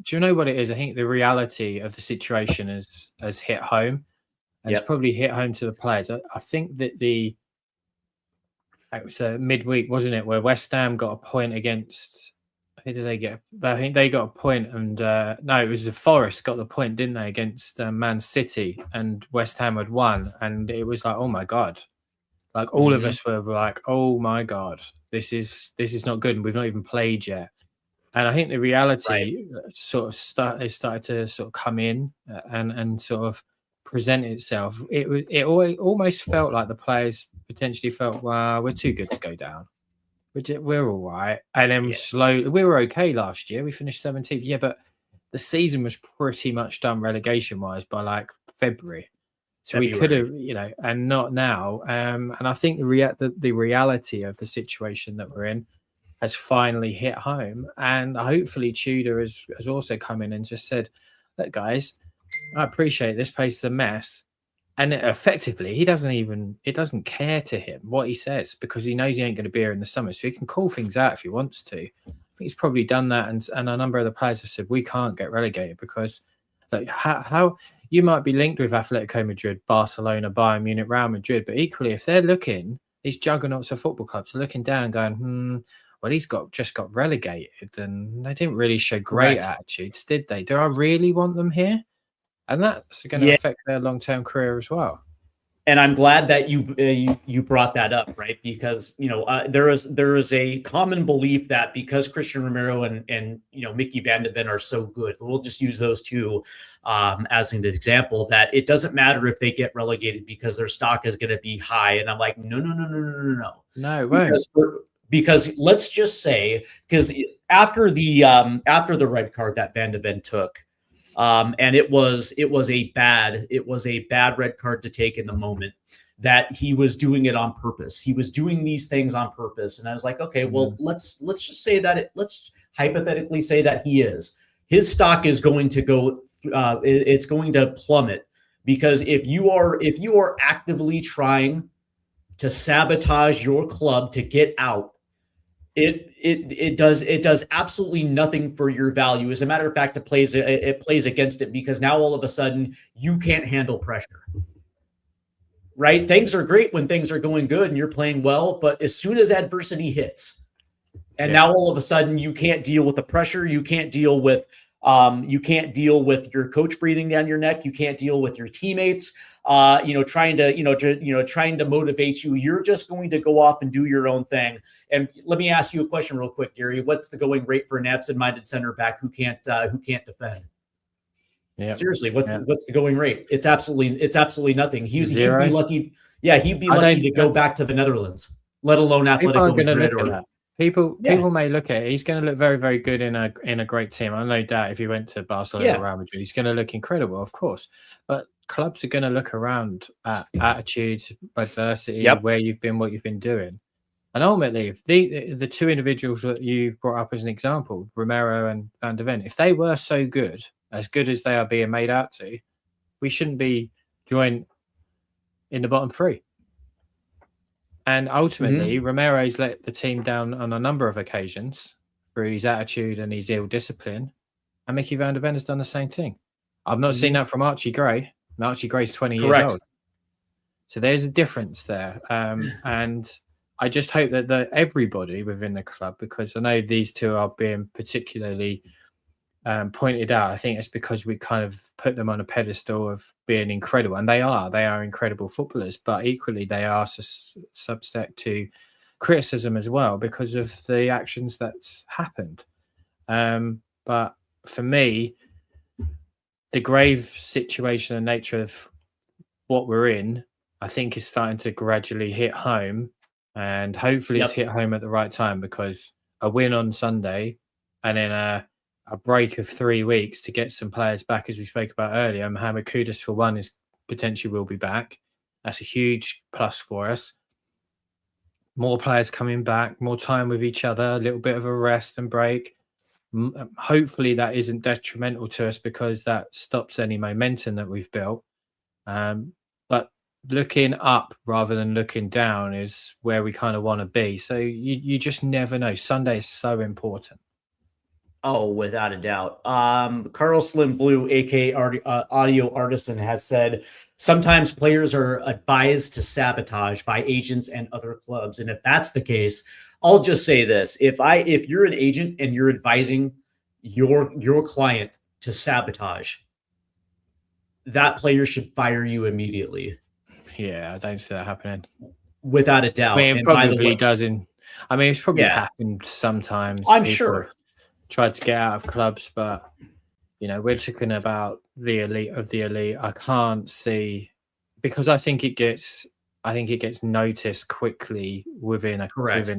Do you know what it is? I think the reality of the situation has hit home. And it's probably hit home to the players. I think that it was midweek, wasn't it, where West Ham got a point against... Who did they get? I think they got a point, and no, it was the Forest got the point, didn't they, against Man City, and West Ham had won, and it was like, oh my God. Like all of us were like, oh my God, this is not good, and we've not even played yet. And I think the reality sort of started to sort of come in and sort of present itself. It almost felt like the players potentially felt, wow, we're too good to go down. We're all right. And then slowly, we were okay last year. We finished 17th. Yeah, but the season was pretty much done relegation-wise by like February. So we could have, and not now. And I think the reality of the situation that we're in has finally hit home. And hopefully Tudor has also come in and just said, look, guys, I appreciate this place is a mess. And effectively, it doesn't care to him what he says, because he knows he ain't going to be here in the summer. So he can call things out if he wants to. I think he's probably done that. And a number of the players have said, we can't get relegated because like how you might be linked with Atletico Madrid, Barcelona, Bayern Munich, Real Madrid, but equally, if they're looking, these juggernauts of football clubs are looking down and going, well, he's just got relegated, and they didn't really show great attitudes, did they? Do I really want them here? And that's going to affect their long-term career as well. And I'm glad that you brought that up, right? Because there is a common belief that because Christian Romero and Mickey Van de Ven are so good, we'll just use those two as an example, that it doesn't matter if they get relegated because their stock is going to be high. And I'm like, no, no, no, no, no, no, no. No, it won't. Because let's just say, because after the red card that Van de Ven took. And it was a bad red card to take in the moment, that he was doing it on purpose. He was doing these things on purpose. And I was like, okay, well, let's just say that let's hypothetically say that his stock is going to go, it's going to plummet, because if you are actively trying to sabotage your club to get out, it does absolutely nothing for your value. As a matter of fact, it plays against it, because now all of a sudden you can't handle pressure. Right? Things are great when things are going good and you're playing well, but as soon as adversity hits, and now all of a sudden you can't deal with the pressure, you can't deal with your coach breathing down your neck, you can't deal with your teammates trying to motivate you. You're just going to go off and do your own thing. And let me ask you a question real quick, Gary. What's the going rate for an absent-minded center back who can't defend? Yeah. Seriously, what's the going rate? It's absolutely nothing. He'd be lucky. Yeah, he'd be lucky to go back to the Netherlands, let alone Atletico Madrid. People may look at it. He's going to look very, very good in a great team. I no doubt if he went to Barcelona or Real Madrid, he's going to look incredible, of course. But clubs are going to look around at attitude, adversity, where you've been, what you've been doing. And ultimately, if the two individuals that you brought up as an example, Romero and Van de Ven, if they were so good, as good as they are being made out to, we shouldn't be joined in the bottom three. And ultimately, Romero's let the team down on a number of occasions through his attitude and his ill discipline. And Mickey Van de Ven has done the same thing. I've not seen that from Archie Gray. And Archie Gray's 20 years old. So there's a difference there. And I just hope that everybody within the club, because I know these two are being particularly pointed out, I think it's because we kind of put them on a pedestal of being incredible. And they are incredible footballers, but equally they are subject to criticism as well because of the actions that's happened. But for me, the grave situation and nature of what we're in, I think is starting to gradually hit home, and hopefully it's hit home at the right time, because a win on Sunday and then a break of 3 weeks to get some players back, as we spoke about earlier. Mohamed Kudus, for one, is potentially will be back. That's a huge plus for us. More players coming back, more time with each other, a little bit of a rest and break. Hopefully that isn't detrimental to us, because that stops any momentum that we've built. But looking up rather than looking down is where we kind of want to be. So you just never know. Sunday is so important. Oh, without a doubt. Carl Slim Blue, aka Audio Artisan, has said sometimes players are advised to sabotage by agents and other clubs. And if that's the case, I'll just say this: if you're an agent and you're advising your client to sabotage, that player should fire you immediately. Yeah, I don't see that happening. Without a doubt. I mean, it probably doesn't. I mean, it's probably happened sometimes. I'm sure. Tried to get out of clubs, but we're talking about the elite of the elite. I can't see, because I think it gets noticed quickly within a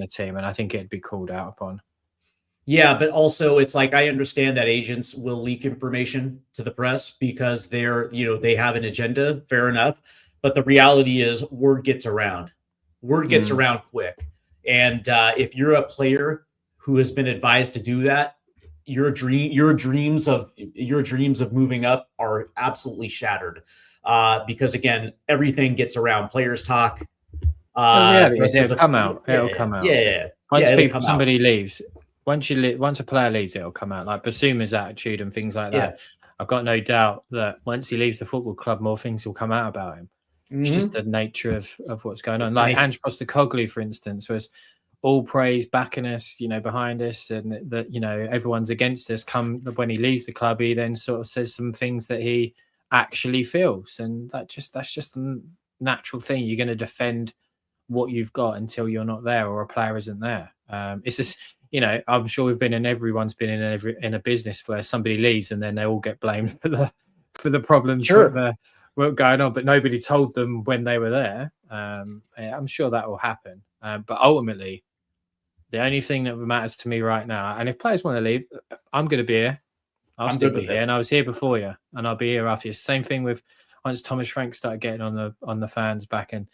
team, and I think it'd be called out upon. Yeah, but also it's like, I understand that agents will leak information to the press because they have an agenda. Fair enough. But the reality is word gets around. Word gets around quick. And if you're a player who has been advised to do that, your dreams of moving up are absolutely shattered. Because again, everything gets around. Players talk. It'll come out. It'll come out. Yeah. Once somebody leaves, once a player leaves, it'll come out. Like Basuma's attitude and things like that. I've got no doubt that once he leaves the football club, more things will come out about him. It's just the nature of what's going on. It's like Ange Postecoglou, for instance, was all praise backing us, behind us, and that everyone's against us. When he leaves the club, he then sort of says some things that he actually feels, and that's just natural thing. You're going to defend what you've got until you're not there or a player isn't there. It's just, I'm sure everyone's been in a business where somebody leaves and then they all get blamed for the problems that were going on, but nobody told them when they were there. I'm sure that will happen. But ultimately, the only thing that matters to me right now, and if players want to leave, I'm going to be here. I'll still be here, and I was here before you, and I'll be here after you. Same thing with once Thomas Frank started getting on the fans back, and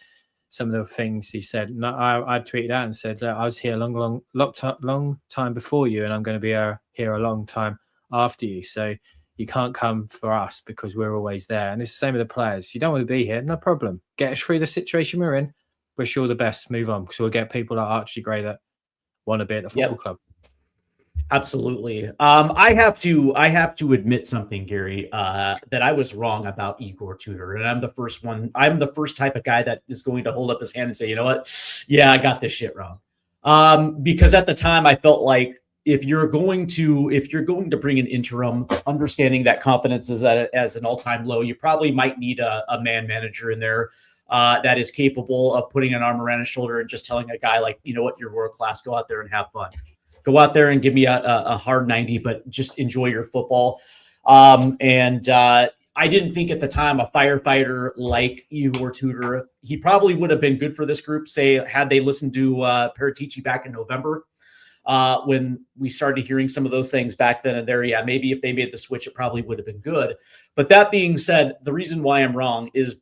some of the things he said. No, I tweeted out and said, I was here a long time before you, and I'm going to be here a long time after you. So you can't come for us because we're always there. And it's the same with the players. You don't want to be here, no problem. Get us through the situation we're in. Wish you all the best. Move on, because we'll get people like Archie Gray that want to be at the football club. Absolutely. I have to admit something, Gary, that I was wrong about Igor Tudor. And I'm the first type of guy that is going to hold up his hand and say, you know what? Yeah, I got this shit wrong. Because at the time I felt like if you're going to bring an interim, understanding that confidence is as an all-time low, you probably might need a man manager in there that is capable of putting an arm around his shoulder and just telling a guy like, you know what, you're world class, go out there and have fun. Go out there and give me a hard 90, but just enjoy your football. I didn't think at the time a firefighter like Igor Tudor, he probably would have been good for this group, say, had they listened to Paratici back in November when we started hearing some of those things back then and there. Yeah, maybe if they made the switch, it probably would have been good. But that being said, the reason why I'm wrong is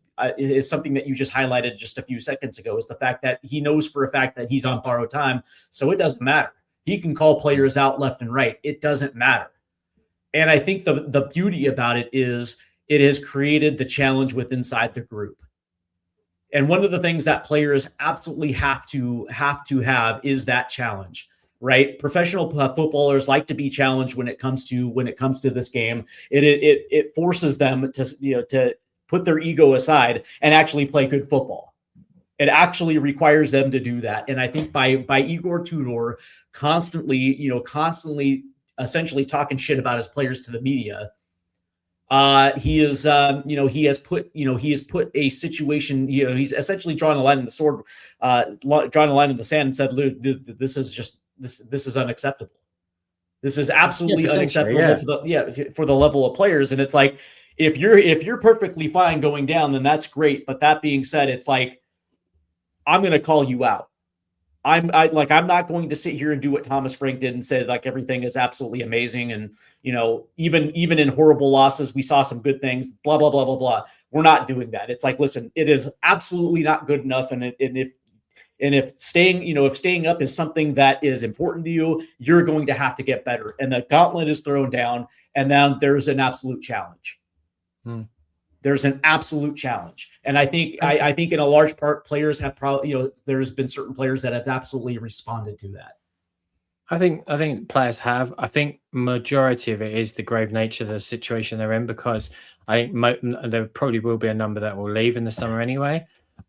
something that you just highlighted just a few seconds ago, is the fact that he knows for a fact that he's on borrowed time, so it doesn't matter. He can call players out left and right. It doesn't matter. And I think the beauty about it is it has created the challenge with inside the group. And one of the things that players absolutely have to have is that challenge, right? Professional footballers like to be challenged when it comes to this game. It forces them to put their ego aside and actually play good football. It actually requires them to do that. And I think by Igor Tudor constantly essentially talking shit about his players to the media, he has put a situation, he's essentially drawn a line in the drawn a line in the sand and said, this is unacceptable. This is absolutely unacceptable for the level of players. And it's like, if you're perfectly fine going down, then that's great. But that being said, it's like, I'm going to call you out. I'm not going to sit here and do what Thomas Frank did and say like everything is absolutely amazing. And, even in horrible losses, we saw some good things, blah, blah, blah, blah, blah. We're not doing that. It's like, listen, it is absolutely not good enough. And if staying up is something that is important to you, you're going to have to get better. And the gauntlet is thrown down, and then there's an absolute challenge. There's an absolute challenge. And I think in a large part, players have probably, there's been certain players that have absolutely responded to that. I think players have. I think majority of it is the grave nature of the situation they're in, because I think there probably will be a number that will leave in the summer anyway.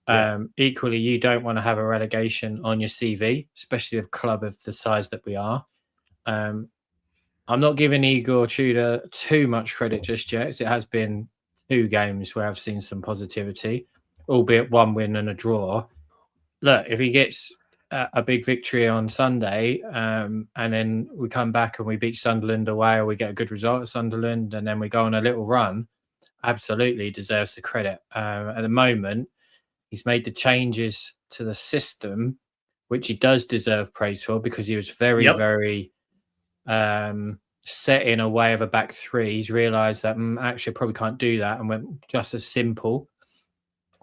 Yeah. Equally, you don't want to have a relegation on your CV, especially a club of the size that we are. I'm not giving Igor Tudor too much credit just yet. It has been 2 games where I've seen some positivity, albeit 1 win and a draw. Look, if he gets a big victory on Sunday, and then we come back and we beat Sunderland away, or we get a good result at Sunderland, and then we go on a little run, absolutely deserves the credit. At the moment, he's made the changes to the system, which he does deserve praise for, because he was very, very set in a way of a back 3. He's realised that actually probably can't do that, and went just as simple,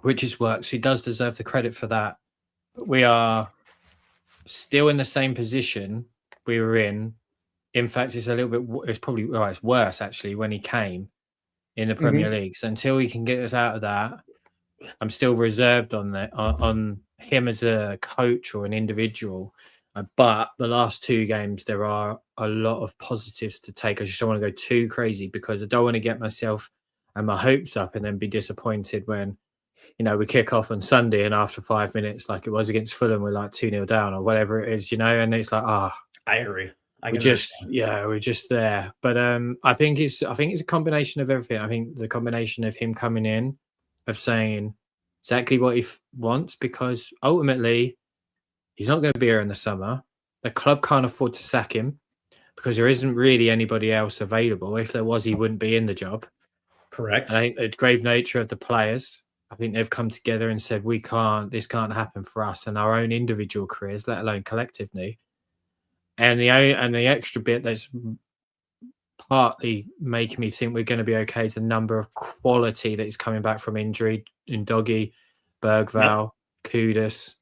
which has worked. So he does deserve the credit for that. But we are still in the same position we were in. In fact, it's a little bit. It's worse actually when he came in the Premier League. So until he can get us out of that, I'm still reserved on that on him as a coach or an individual. But the last 2 games, there are a lot of positives to take. I just don't want to go too crazy, because I don't want to get myself and my hopes up and then be disappointed when, we kick off on Sunday and after 5 minutes, like it was against Fulham, we're like 2-0 down or whatever it is, and it's like, I agree. We're just there. But I think it's a combination of everything. I think the combination of him coming in, of saying, exactly what he wants, because ultimately he's not going to be here in the summer. The club can't afford to sack him because there isn't really anybody else available. If there was, he wouldn't be in the job. Correct. And I think the grave nature of the players, I think they've come together and said, this can't happen for us and our own individual careers, let alone collectively. And the extra bit that's partly making me think we're going to be okay is the number of quality that is coming back from injury in Doggy, Bergval, Kudus.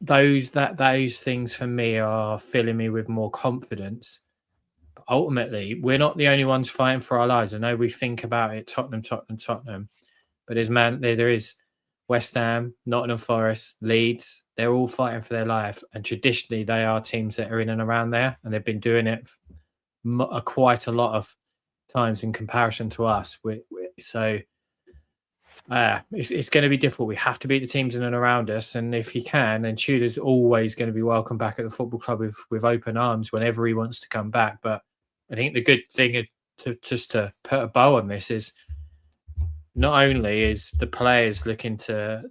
Those things for me are filling me with more confidence. But ultimately, we're not the only ones fighting for our lives. I know we think about it, Tottenham, but there is West Ham, Nottingham Forest, Leeds. They're all fighting for their life, and traditionally they are teams that are in and around there, and they've been doing it quite a lot of times in comparison to us. So it's going to be difficult. We have to beat the teams in and around us, and if he can, then Tudor's always going to be welcome back at the football club with open arms whenever he wants to come back. But I think the good thing to put a bow on this is not only is the players looking to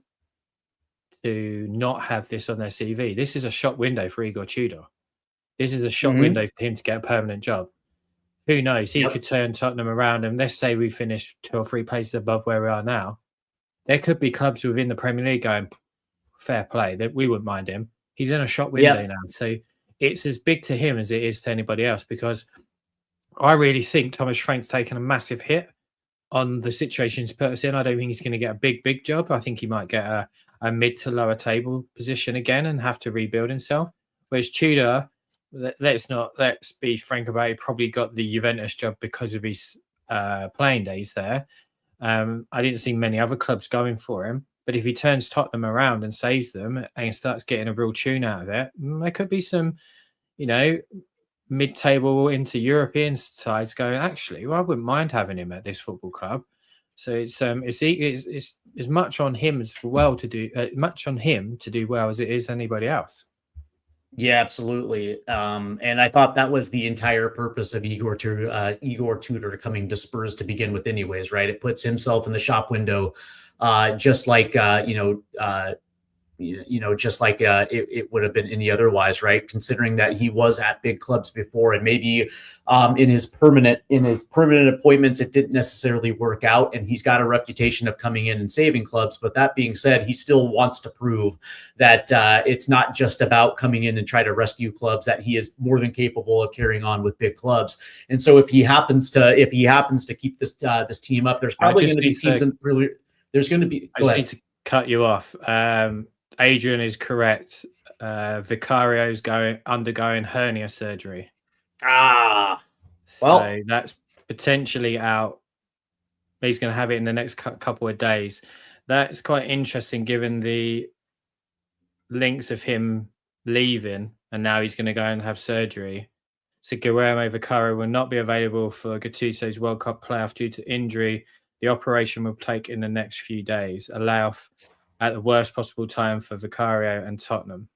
not have this on their CV, this is a shop window for Igor Tudor. This is a shop window for him to get a permanent job. Who knows? He could turn Tottenham around, and let's say we finish 2 or 3 places above where we are now. There could be clubs within the Premier League going, fair play, that we wouldn't mind him. He's in a shop window now. So it's as big to him as it is to anybody else, because I really think Thomas Frank's taken a massive hit on the situation he's put us in. I don't think he's going to get a big job. I think he might get a mid to lower table position again and have to rebuild himself. Whereas Tudor, let's be frank about it, he probably got the Juventus job because of his playing days there. I didn't see many other clubs going for him, but if he turns Tottenham around and saves them and starts getting a real tune out of it, there could be some, mid-table into European sides going, actually, I wouldn't mind having him at this football club. So it's as much on him as well to do much on him to do well as it is anybody else. Yeah, absolutely. And I thought that was the entire purpose of Igor Tudor coming to Spurs to begin with anyways, right? It puts himself in the shop window, just like, it would have been any otherwise, right? Considering that he was at big clubs before, and maybe in his permanent appointments, it didn't necessarily work out, and he's got a reputation of coming in and saving clubs. But that being said, he still wants to prove that it's not just about coming in and try to rescue clubs, that he is more than capable of carrying on with big clubs. And so if he happens to keep this team up, there's probably going to be teams there's going to be. I just need to cut you off. Adrian is correct. Vicario's undergoing hernia surgery. Well, so that's potentially out. He's going to have it in the next couple of days. That's quite interesting, given the links of him leaving, and now he's going to go and have surgery. So Guillermo Vicario will not be available for Gattuso's World Cup playoff due to injury. The operation will take in the next few days, allow at the worst possible time for Vicario and Tottenham.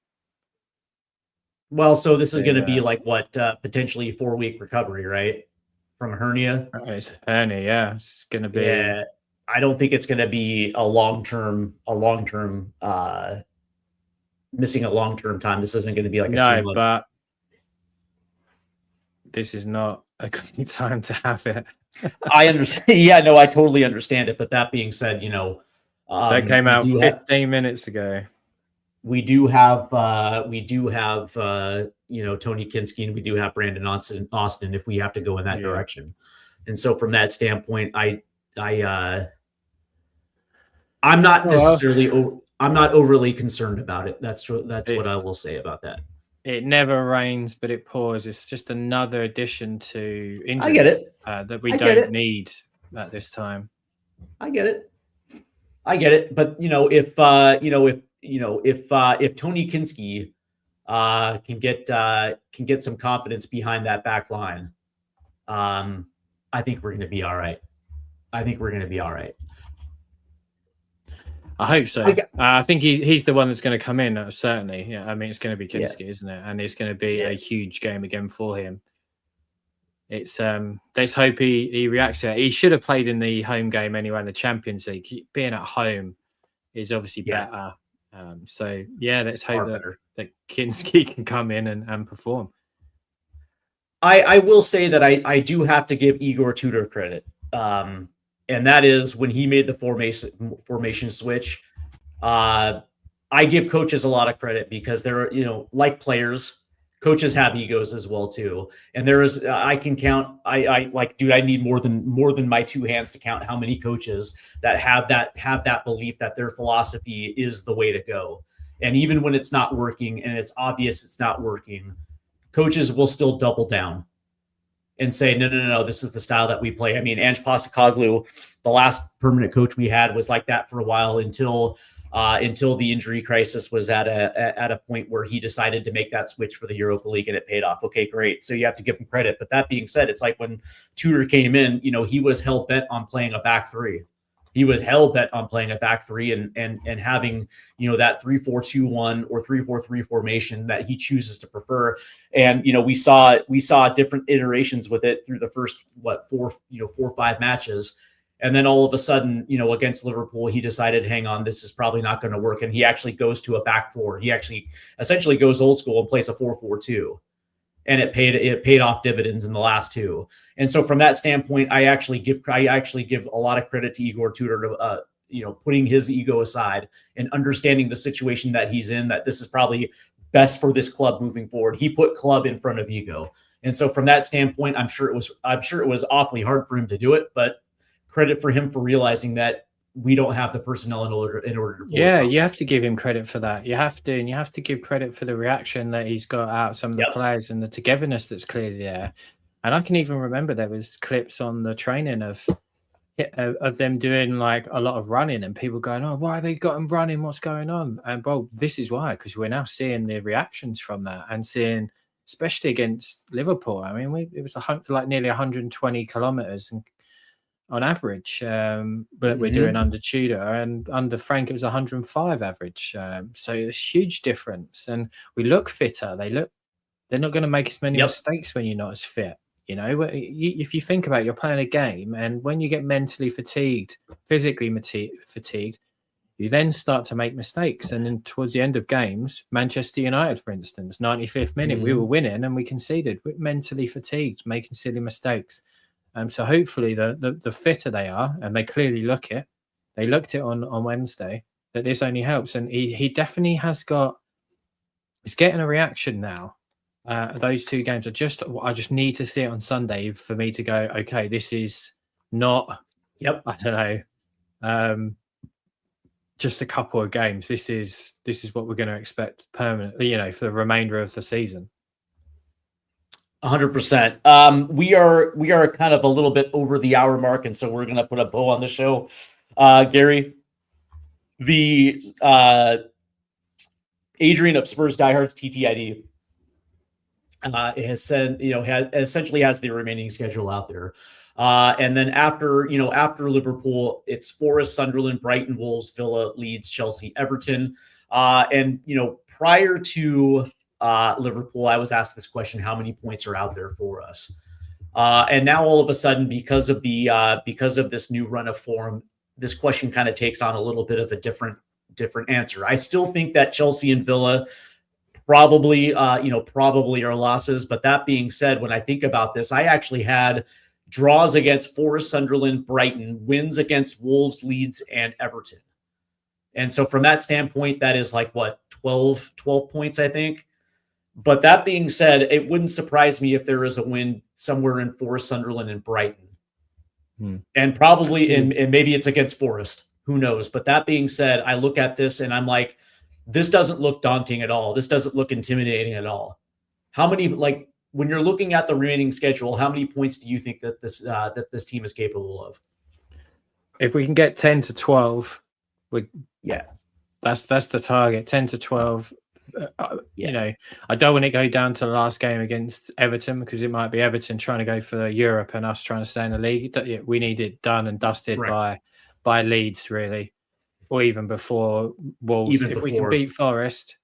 Well, so this is going to be like what, potentially 4-week recovery, right? From hernia? It's hernia, yeah. It's going to be. Yeah, I don't think it's going to be missing a long-term time. This isn't going to be like a 2 months. But this is not a good time to have it. I understand. Yeah, no, I totally understand it. But that being said, that came out 15 minutes ago. We do have Tony Kinski, and we do have Brandon Austin if we have to go in that direction. And so from that standpoint, I'm not necessarily I'm not overly concerned about it. That's what I will say about that. It never rains, but it pours. It's just another addition to injuries. I get it. That we don't need at this time. I get it. But if Tony Kinski can get some confidence behind that back line, I think we're going to be all right. I hope so. I think he's the one that's going to come in, certainly. Yeah, I mean, it's going to be Kinski, isn't it? And it's going to be a huge game again for him. it's let's hope he reacts to it. He should have played in the home game anyway in the Champions League. Being at home is obviously better. So yeah, let's hope that Kinski can come in and perform. I will say that I do have to give Igor Tudor credit. And that is when he made the formation switch. I give coaches a lot of credit because they're, like players, coaches have egos as well too. And there is, I can count, I need more than my two hands to count how many coaches that have that belief that their philosophy is the way to go. And even when it's not working and it's obvious it's not working, coaches will still double down and say, no, this is the style that we play. I mean, Ange Postecoglou, the last permanent coach we had, was like that for a while until the injury crisis was at a point where he decided to make that switch for the Europa League, and it paid off. Okay, great. So you have to give him credit. But that being said, it's like when Tudor came in, he was hell bent on playing a back three. He was hell bent on playing a back three and having, that 3-4-2-1 or 3-4-3 formation that he chooses to prefer. And, we saw different iterations with it through the first, 4 or 5 matches. And then all of a sudden, against Liverpool, he decided, hang on, this is probably not going to work. And he actually goes to a back four. He actually essentially goes old school and plays a 4-4-2. And it paid off dividends in the last 2. And so from that standpoint, I actually give a lot of credit to Igor Tudor to, putting his ego aside and understanding the situation that he's in, that this is probably best for this club moving forward. He put club in front of ego. And so from that standpoint, I'm sure it was awfully hard for him to do it, but credit for him for realizing that we don't have the personnel in order to pull you have to give him credit for that. You have to, and you have to give credit for the reaction that he's got out of some of the players and the togetherness that's clearly there. And I can even remember there was clips on the training of them doing like a lot of running and people going, "Oh, why they got him running? What's going on?" And well, this is why, because we're now seeing the reactions from that and seeing, especially against Liverpool. I mean, it was nearly 120 kilometers on average, but we're doing under Tudor, and under Frank it was 105 average. So a huge difference, and we look fitter. They're not going to make as many mistakes when you're not as fit. If you think about it, you're playing a game, and when you get mentally fatigued, physically fatigued, you then start to make mistakes. And then towards the end of games, Manchester United, for instance, 95th minute, we were winning and we conceded. We're mentally fatigued, making silly mistakes. So hopefully the fitter they are, and they clearly looked it on Wednesday, that this only helps. And he definitely he's getting a reaction now. Those 2 games I just need to see it on Sunday for me to go, okay, this is not, I don't know, just a couple of games. This is what we're going to expect permanently, for the remainder of the season. 100%. We are kind of a little bit over the hour mark, and so we're going to put a bow on the show. Gary, the Adrian of Spurs Diehards TTID has said, essentially has the remaining schedule out there. And then after Liverpool, it's Forest, Sunderland, Brighton, Wolves, Villa, Leeds, Chelsea, Everton. And prior to Liverpool, I was asked this question: how many points are out there for us? And now all of a sudden, because of this new run of form, this question kind of takes on a little bit of a different answer. I still think that Chelsea and Villa probably are losses. But that being said, when I think about this, I actually had draws against Forest, Sunderland, Brighton, wins against Wolves, Leeds, and Everton. And so from that standpoint, that is like 12 points, I think. But that being said, it wouldn't surprise me if there is a win somewhere in Forest, Sunderland, and Brighton. And probably and maybe it's against Forest. Who knows? But that being said, I look at this and I'm like, this doesn't look daunting at all. This doesn't look intimidating at all. How many, when you're looking at the remaining schedule, how many points do you think that this team is capable of? If we can get 10 to 12, that's the target. 10 to 12. I don't want to go down to the last game against Everton, because it might be Everton trying to go for Europe and us trying to stay in the league. We need it done and dusted by Leeds, really, or even before Wolves. If we can beat Forest,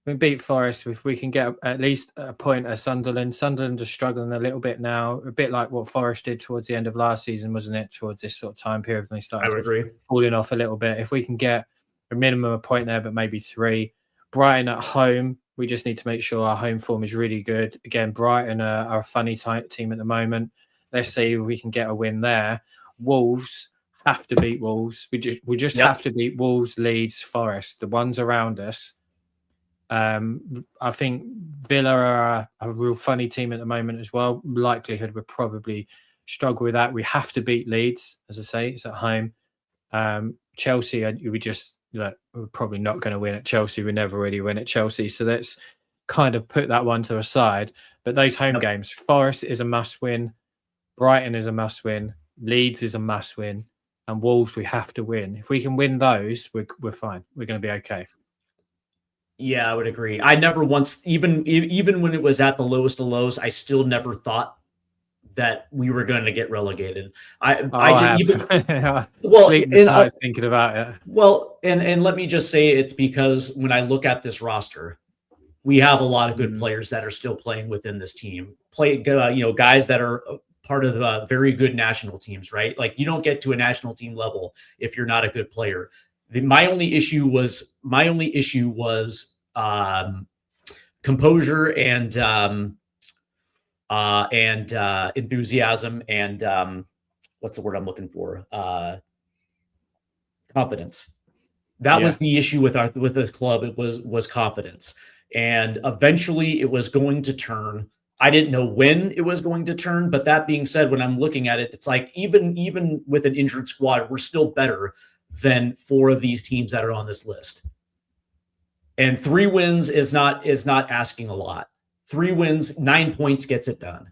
We beat Forest. If we can get at least a point at Sunderland. Sunderland are struggling a little bit now, a bit like what Forest did towards the end of last season, wasn't it? Towards this sort of time period when they I would started agree. falling off a little bit. If we can get a minimum of point there, but maybe 3. Brighton at home, we just need to make sure our home form is really good. Again, Brighton are a funny type team at the moment. Let's see if we can get a win there. Wolves have to beat Wolves. We just have to beat Wolves, Leeds, Forest, the ones around us. I think Villa are a real funny team at the moment as well. Likelihood would probably struggle with that. We have to beat Leeds, as I say, it's at home. Chelsea, we're probably not going to win at Chelsea. We never really win at Chelsea. So let's kind of put that one to a side. But those home games, Forest is a must win. Brighton is a must win. Leeds is a must win. And Wolves, we have to win. If we can win those, we're fine. We're going to be okay. Yeah, I would agree. I never once, even when it was at the lowest of lows, I still never thought that we were going to get relegated. Sleepless nights thinking about it. Well, and let me just say it's because when I look at this roster, we have a lot of good players that are still playing within this team. Guys that are part of very good national teams, right? Like you don't get to a national team level if you're not a good player. My only issue was composure and enthusiasm and what's the word I'm looking for? Confidence. That was the issue with this club. It was confidence, and eventually it was going to turn. I didn't know when it was going to turn, but that being said, when I'm looking at it, it's like even with an injured squad, we're still better than 4 of these teams that are on this list. And 3 wins is not asking a lot. 3 wins, 9 points gets it done.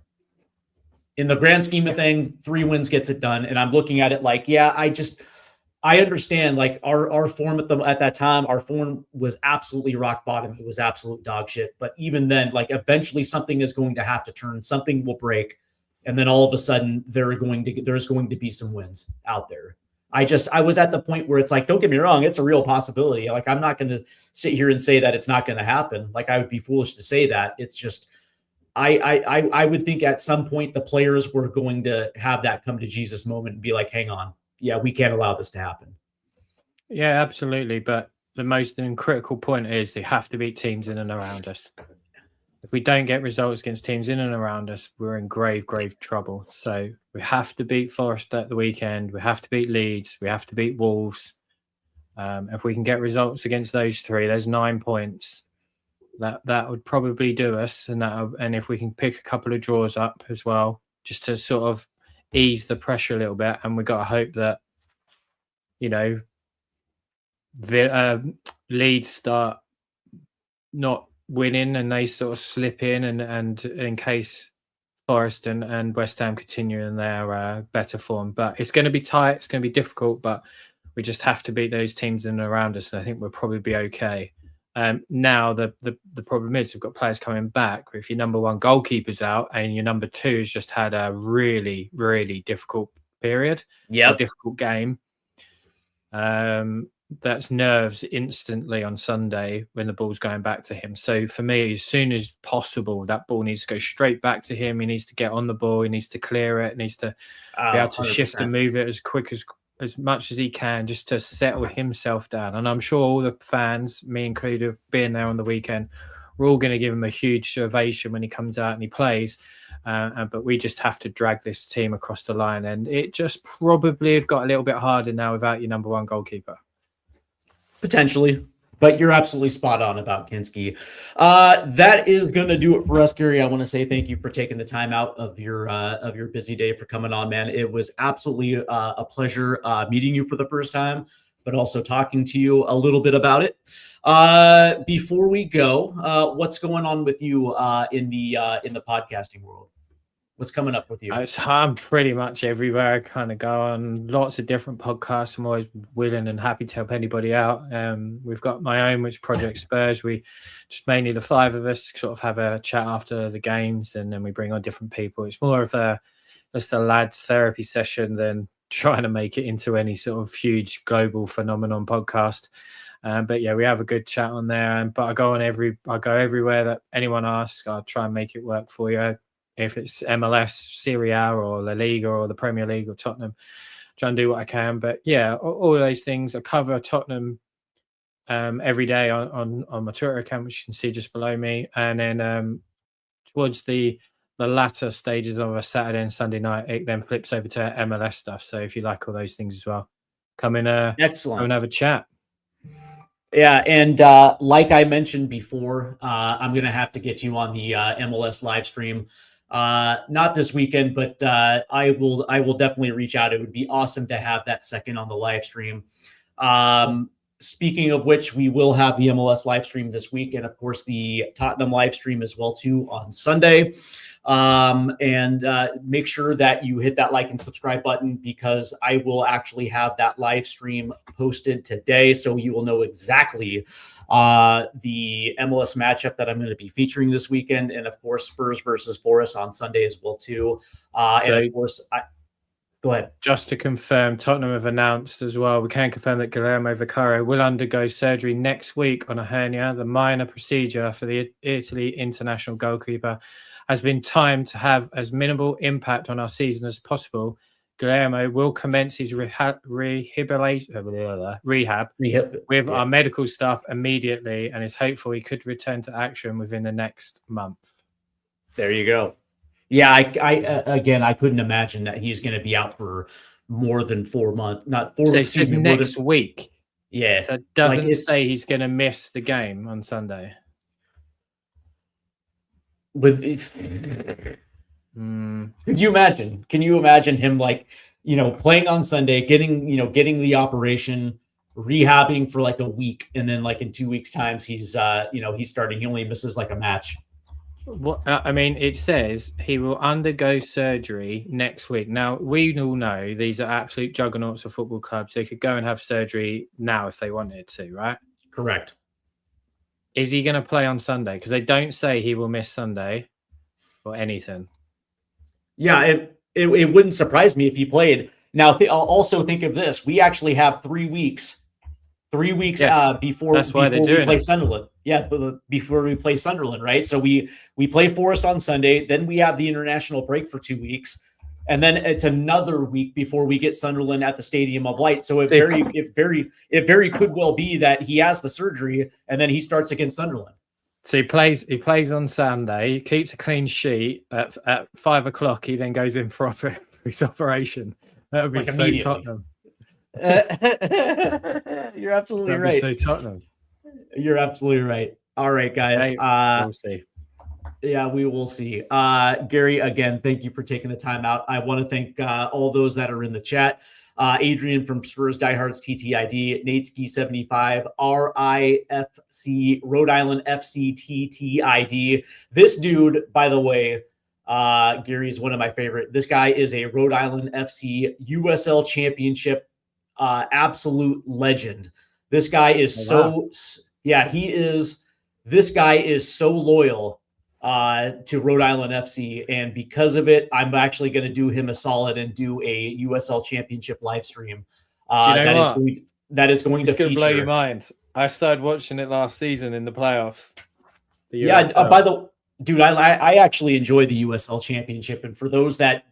In the grand scheme of things, 3 wins gets it done. And I'm looking at it like, I understand like our form at that time, our form was absolutely rock bottom. It was absolute dog shit. But even then, like eventually something is going to have to turn, something will break. And then all of a sudden there's going to be some wins out there. I was at the point where it's like, don't get me wrong, it's a real possibility. Like, I'm not going to sit here and say that it's not going to happen. Like, I would be foolish to say that. It's just, I would think at some point the players were going to have that come to Jesus moment and be like, hang on, yeah, we can't allow this to happen. Yeah, absolutely. But the most critical point is they have to beat teams in and around us. If we don't get results against teams in and around us, we're in grave, grave trouble. So we have to beat Forest at the weekend. We have to beat Leeds. We have to beat Wolves. If we can get results against those 3, there's 9 points. That would probably do us. And if we can pick a couple of draws up as well, just to sort of ease the pressure a little bit. And we've got to hope that, Leeds start not winning and they sort of slip in and in case Forest and West Ham continue in their better form. But it's going to be tight, it's going to be difficult, but we just have to beat those teams in and around us, and I think we'll probably be okay. Now the problem is we've got players coming back. If your number 1 goalkeeper's out and your number 2 has just had a really, really difficult period, a difficult game, that's nerves instantly on Sunday when the ball's going back to him. So for me, as soon as possible, that ball needs to go straight back to him. He needs to get on the ball. He needs to clear it. Needs to be able to 100%. Shift and move it as quick as much as he can, just to settle himself down. And I'm sure all the fans, me included, being there on the weekend, we're all going to give him a huge ovation when he comes out and he plays. But we just have to drag this team across the line. And it just probably have got a little bit harder now without your number 1 goalkeeper. Potentially, but you're absolutely spot on about Kinski. That is going to do it for us, Gary. I want to say thank you for taking the time out of your busy day for coming on, man. It was absolutely a pleasure meeting you for the first time, but also talking to you a little bit about it. Before we go, what's going on with you in the podcasting world? What's coming up with you? I'm pretty much everywhere. I kind of go on lots of different podcasts. I'm always willing and happy to help anybody out. We've got my own, which is Project Spurs. We just mainly the 5 of us sort of have a chat after the games, and then we bring on different people. It's more of just a lads therapy session than trying to make it into any sort of huge global phenomenon podcast. But yeah, we have a good chat on there. But I go everywhere that anyone asks. I'll try and make it work for you. If it's MLS, Serie A, or La Liga, or the Premier League, or Tottenham, try and do what I can. But yeah, all of those things. I cover Tottenham every day on my Twitter account, which you can see just below me. And then towards the latter stages of a Saturday and Sunday night, it then flips over to MLS stuff. So if you like all those things as well, come and have a chat. Yeah, and like I mentioned before, I'm going to have to get you on the MLS live stream. Not this weekend, but I will definitely reach out. It would be awesome to have that second on the live stream. Speaking of which, we will have the MLS live stream this week, and of course the Tottenham live stream as well too on Sunday. And make sure that you hit that like and subscribe button, because I will actually have that live stream posted today, so you will know exactly the MLS matchup that I'm going to be featuring this weekend, and of course Spurs versus Forest on Sunday as well too. And of course, go ahead. Just to confirm, Tottenham have announced as well, we can confirm that Guillermo Vicario will undergo surgery next week on a hernia. The minor procedure for the Italy international goalkeeper has been timed to have as minimal impact on our season as possible. Guillermo will commence his rehab with our medical staff immediately, and is hopeful he could return to action within the next month. There you go. Yeah, I couldn't imagine that he's going to be out for more than 4 months. Not 4 weeks. So it says next week. Yeah. So it doesn't say he's going to miss the game on Sunday. Could you imagine? Can you imagine him playing on Sunday, getting the operation, rehabbing for like a week, and then like in 2 weeks' times he's starting. He only misses like a match. What I mean, it says he will undergo surgery next week. Now, we all know these are absolute juggernauts of football clubs. They could go and have surgery now if they wanted to, right? Correct. Is he going to play on Sunday? Because they don't say he will miss Sunday or anything. Yeah, it wouldn't surprise me if he played. Now, I'll also think of this. We actually have 3 weeks. 3 weeks before we play Sunderland. Yeah, before we play Sunderland, right? So we play Forest on Sunday, then we have the international break for 2 weeks, and then it's another week before we get Sunderland at the Stadium of Light. So it very could well be that he has the surgery and then he starts against Sunderland. So he plays on Sunday, he keeps a clean sheet at 5 o'clock. He then goes in for his operation. That would be so Tottenham. You're absolutely right. So Tottenham. You're absolutely right. All right, guys. We'll see. Yeah, we will see. Gary, again, thank you for taking the time out. I want to thank all those that are in the chat. Adrian from Spurs Diehards TTID, Nateski75, RIFC, Rhode Island FC TTID. This dude, by the way, Gary is one of my favorite. This guy is a Rhode Island FC USL Championship absolute legend. This guy is this guy is so loyal to Rhode Island FC, and because of it, I'm actually going to do him a solid and do a USL Championship live stream. That is going to feature. Blow your mind. I started watching it last season in the playoffs. Dude, I actually enjoy the USL Championship, and for those that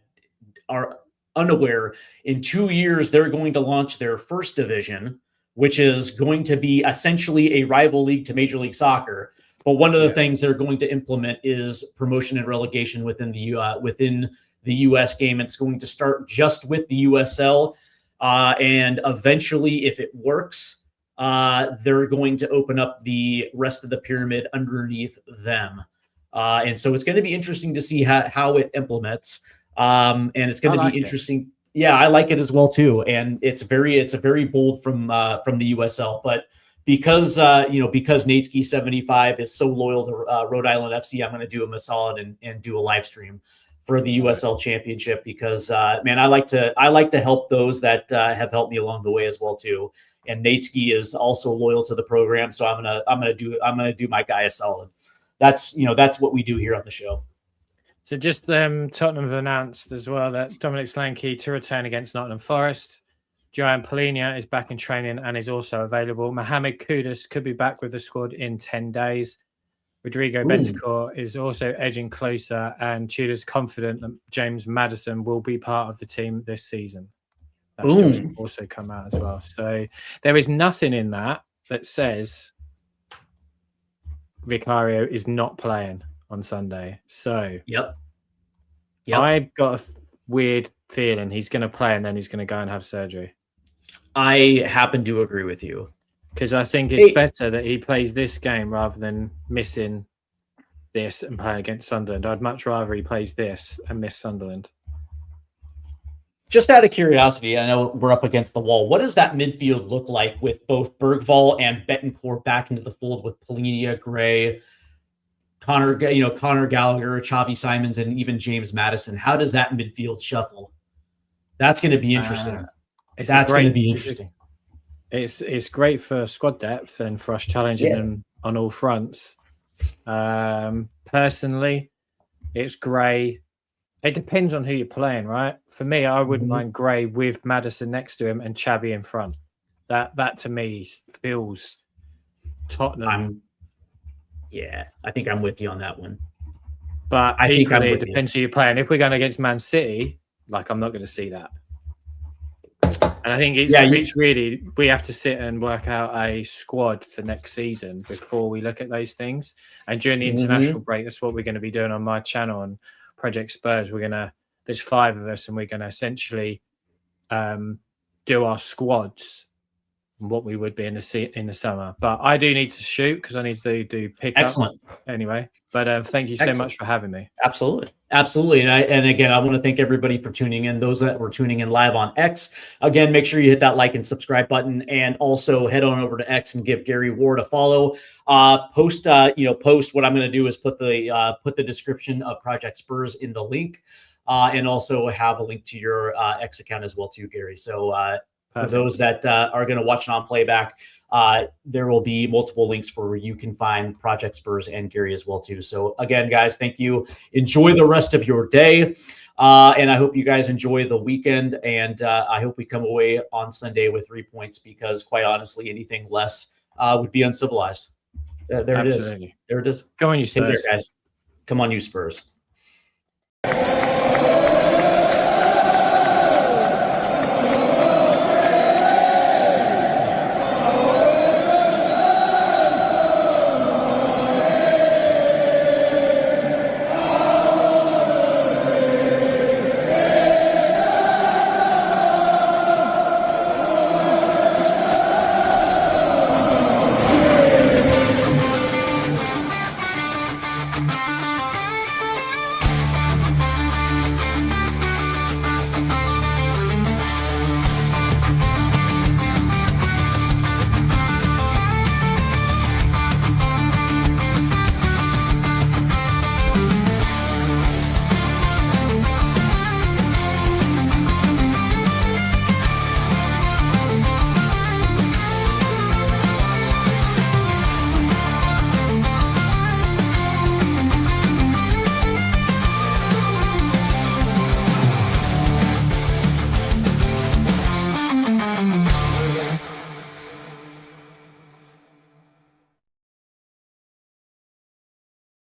are unaware, in 2 years they're going to launch their first division, which is going to be essentially a rival league to Major League Soccer. But one of the things they're going to implement is promotion and relegation within the US game. It's going to start just with the USL, and eventually, if it works, they're going to open up the rest of the pyramid underneath them. And so it's going to be interesting to see how it implements. And it's going to be interesting. Yeah, I like it as well too. And it's a very bold from the USL, but because Nateski 75 is so loyal to Rhode Island FC, I'm going to do him a solid and do a live stream for the USL Championship, because man, I like to help those that have helped me along the way as well too. And Nateski is also loyal to the program, so I'm gonna do my guy a solid. That's what we do here on the show. So just Tottenham have announced as well that Dominic Solanke to return against Nottingham Forest Joan Polina is back in training and is also available. Mohamed Kudus could be back with the squad in 10 days. Rodrigo Bentancur is also edging closer, and Tudor's confident that James Maddison will be part of the team this season. That's just also come out as well. So there is nothing in that says Vicario is not playing on Sunday. So Yep. I've got a weird feeling he's going to play and then he's going to go and have surgery. I happen to agree with you. Because I think it's better that he plays this game rather than missing this and playing against Sunderland. I'd much rather he plays this and miss Sunderland. Just out of curiosity, I know we're up against the wall. What does that midfield look like with both Bergvall and Bentancur back into the fold with Polinia, Gray, Connor Gallagher, Xavi Simons, and even James Maddison? How does that midfield shuffle? That's going to be interesting. That's going to be interesting. It's great for squad depth and for us challenging them on all fronts. Personally, it's Gray. It depends on who you're playing, right? For me, I wouldn't mind Gray with Maddison next to him and Xavi in front. That to me feels Tottenham. I think I'm with you on that one. But equally, it depends who you're playing. If we're going against Man City, I'm not going to see that. And I think it's really, we have to sit and work out a squad for next season before we look at those things. And during the international break, that's what we're going to be doing on my channel on Project Spurs. There's 5 of us, and we're going to essentially do our squads and what we would be in the summer. But I do need to shoot because I need to do pickup. Excellent. Anyway, but thank you so much for having me. Absolutely. And again, I want to thank everybody for tuning in. Those that were tuning in live on X, again, make sure you hit that like and subscribe button, and also head on over to X and give Gary Ward a follow. Post what I'm going to do is put the description of Project Spurs in the link, and also have a link to your X account as well too, Gary. So for those that are going to watch it on playback, there will be multiple links where you can find Project Spurs and Gary as well too. So again, guys, thank you. Enjoy the rest of your day. And I hope you guys enjoy the weekend. And I hope we come away on Sunday with 3 points, because quite honestly, anything less would be uncivilized. There it is. There it is. Come on, you Spurs. Take care, guys. Come on, you Spurs.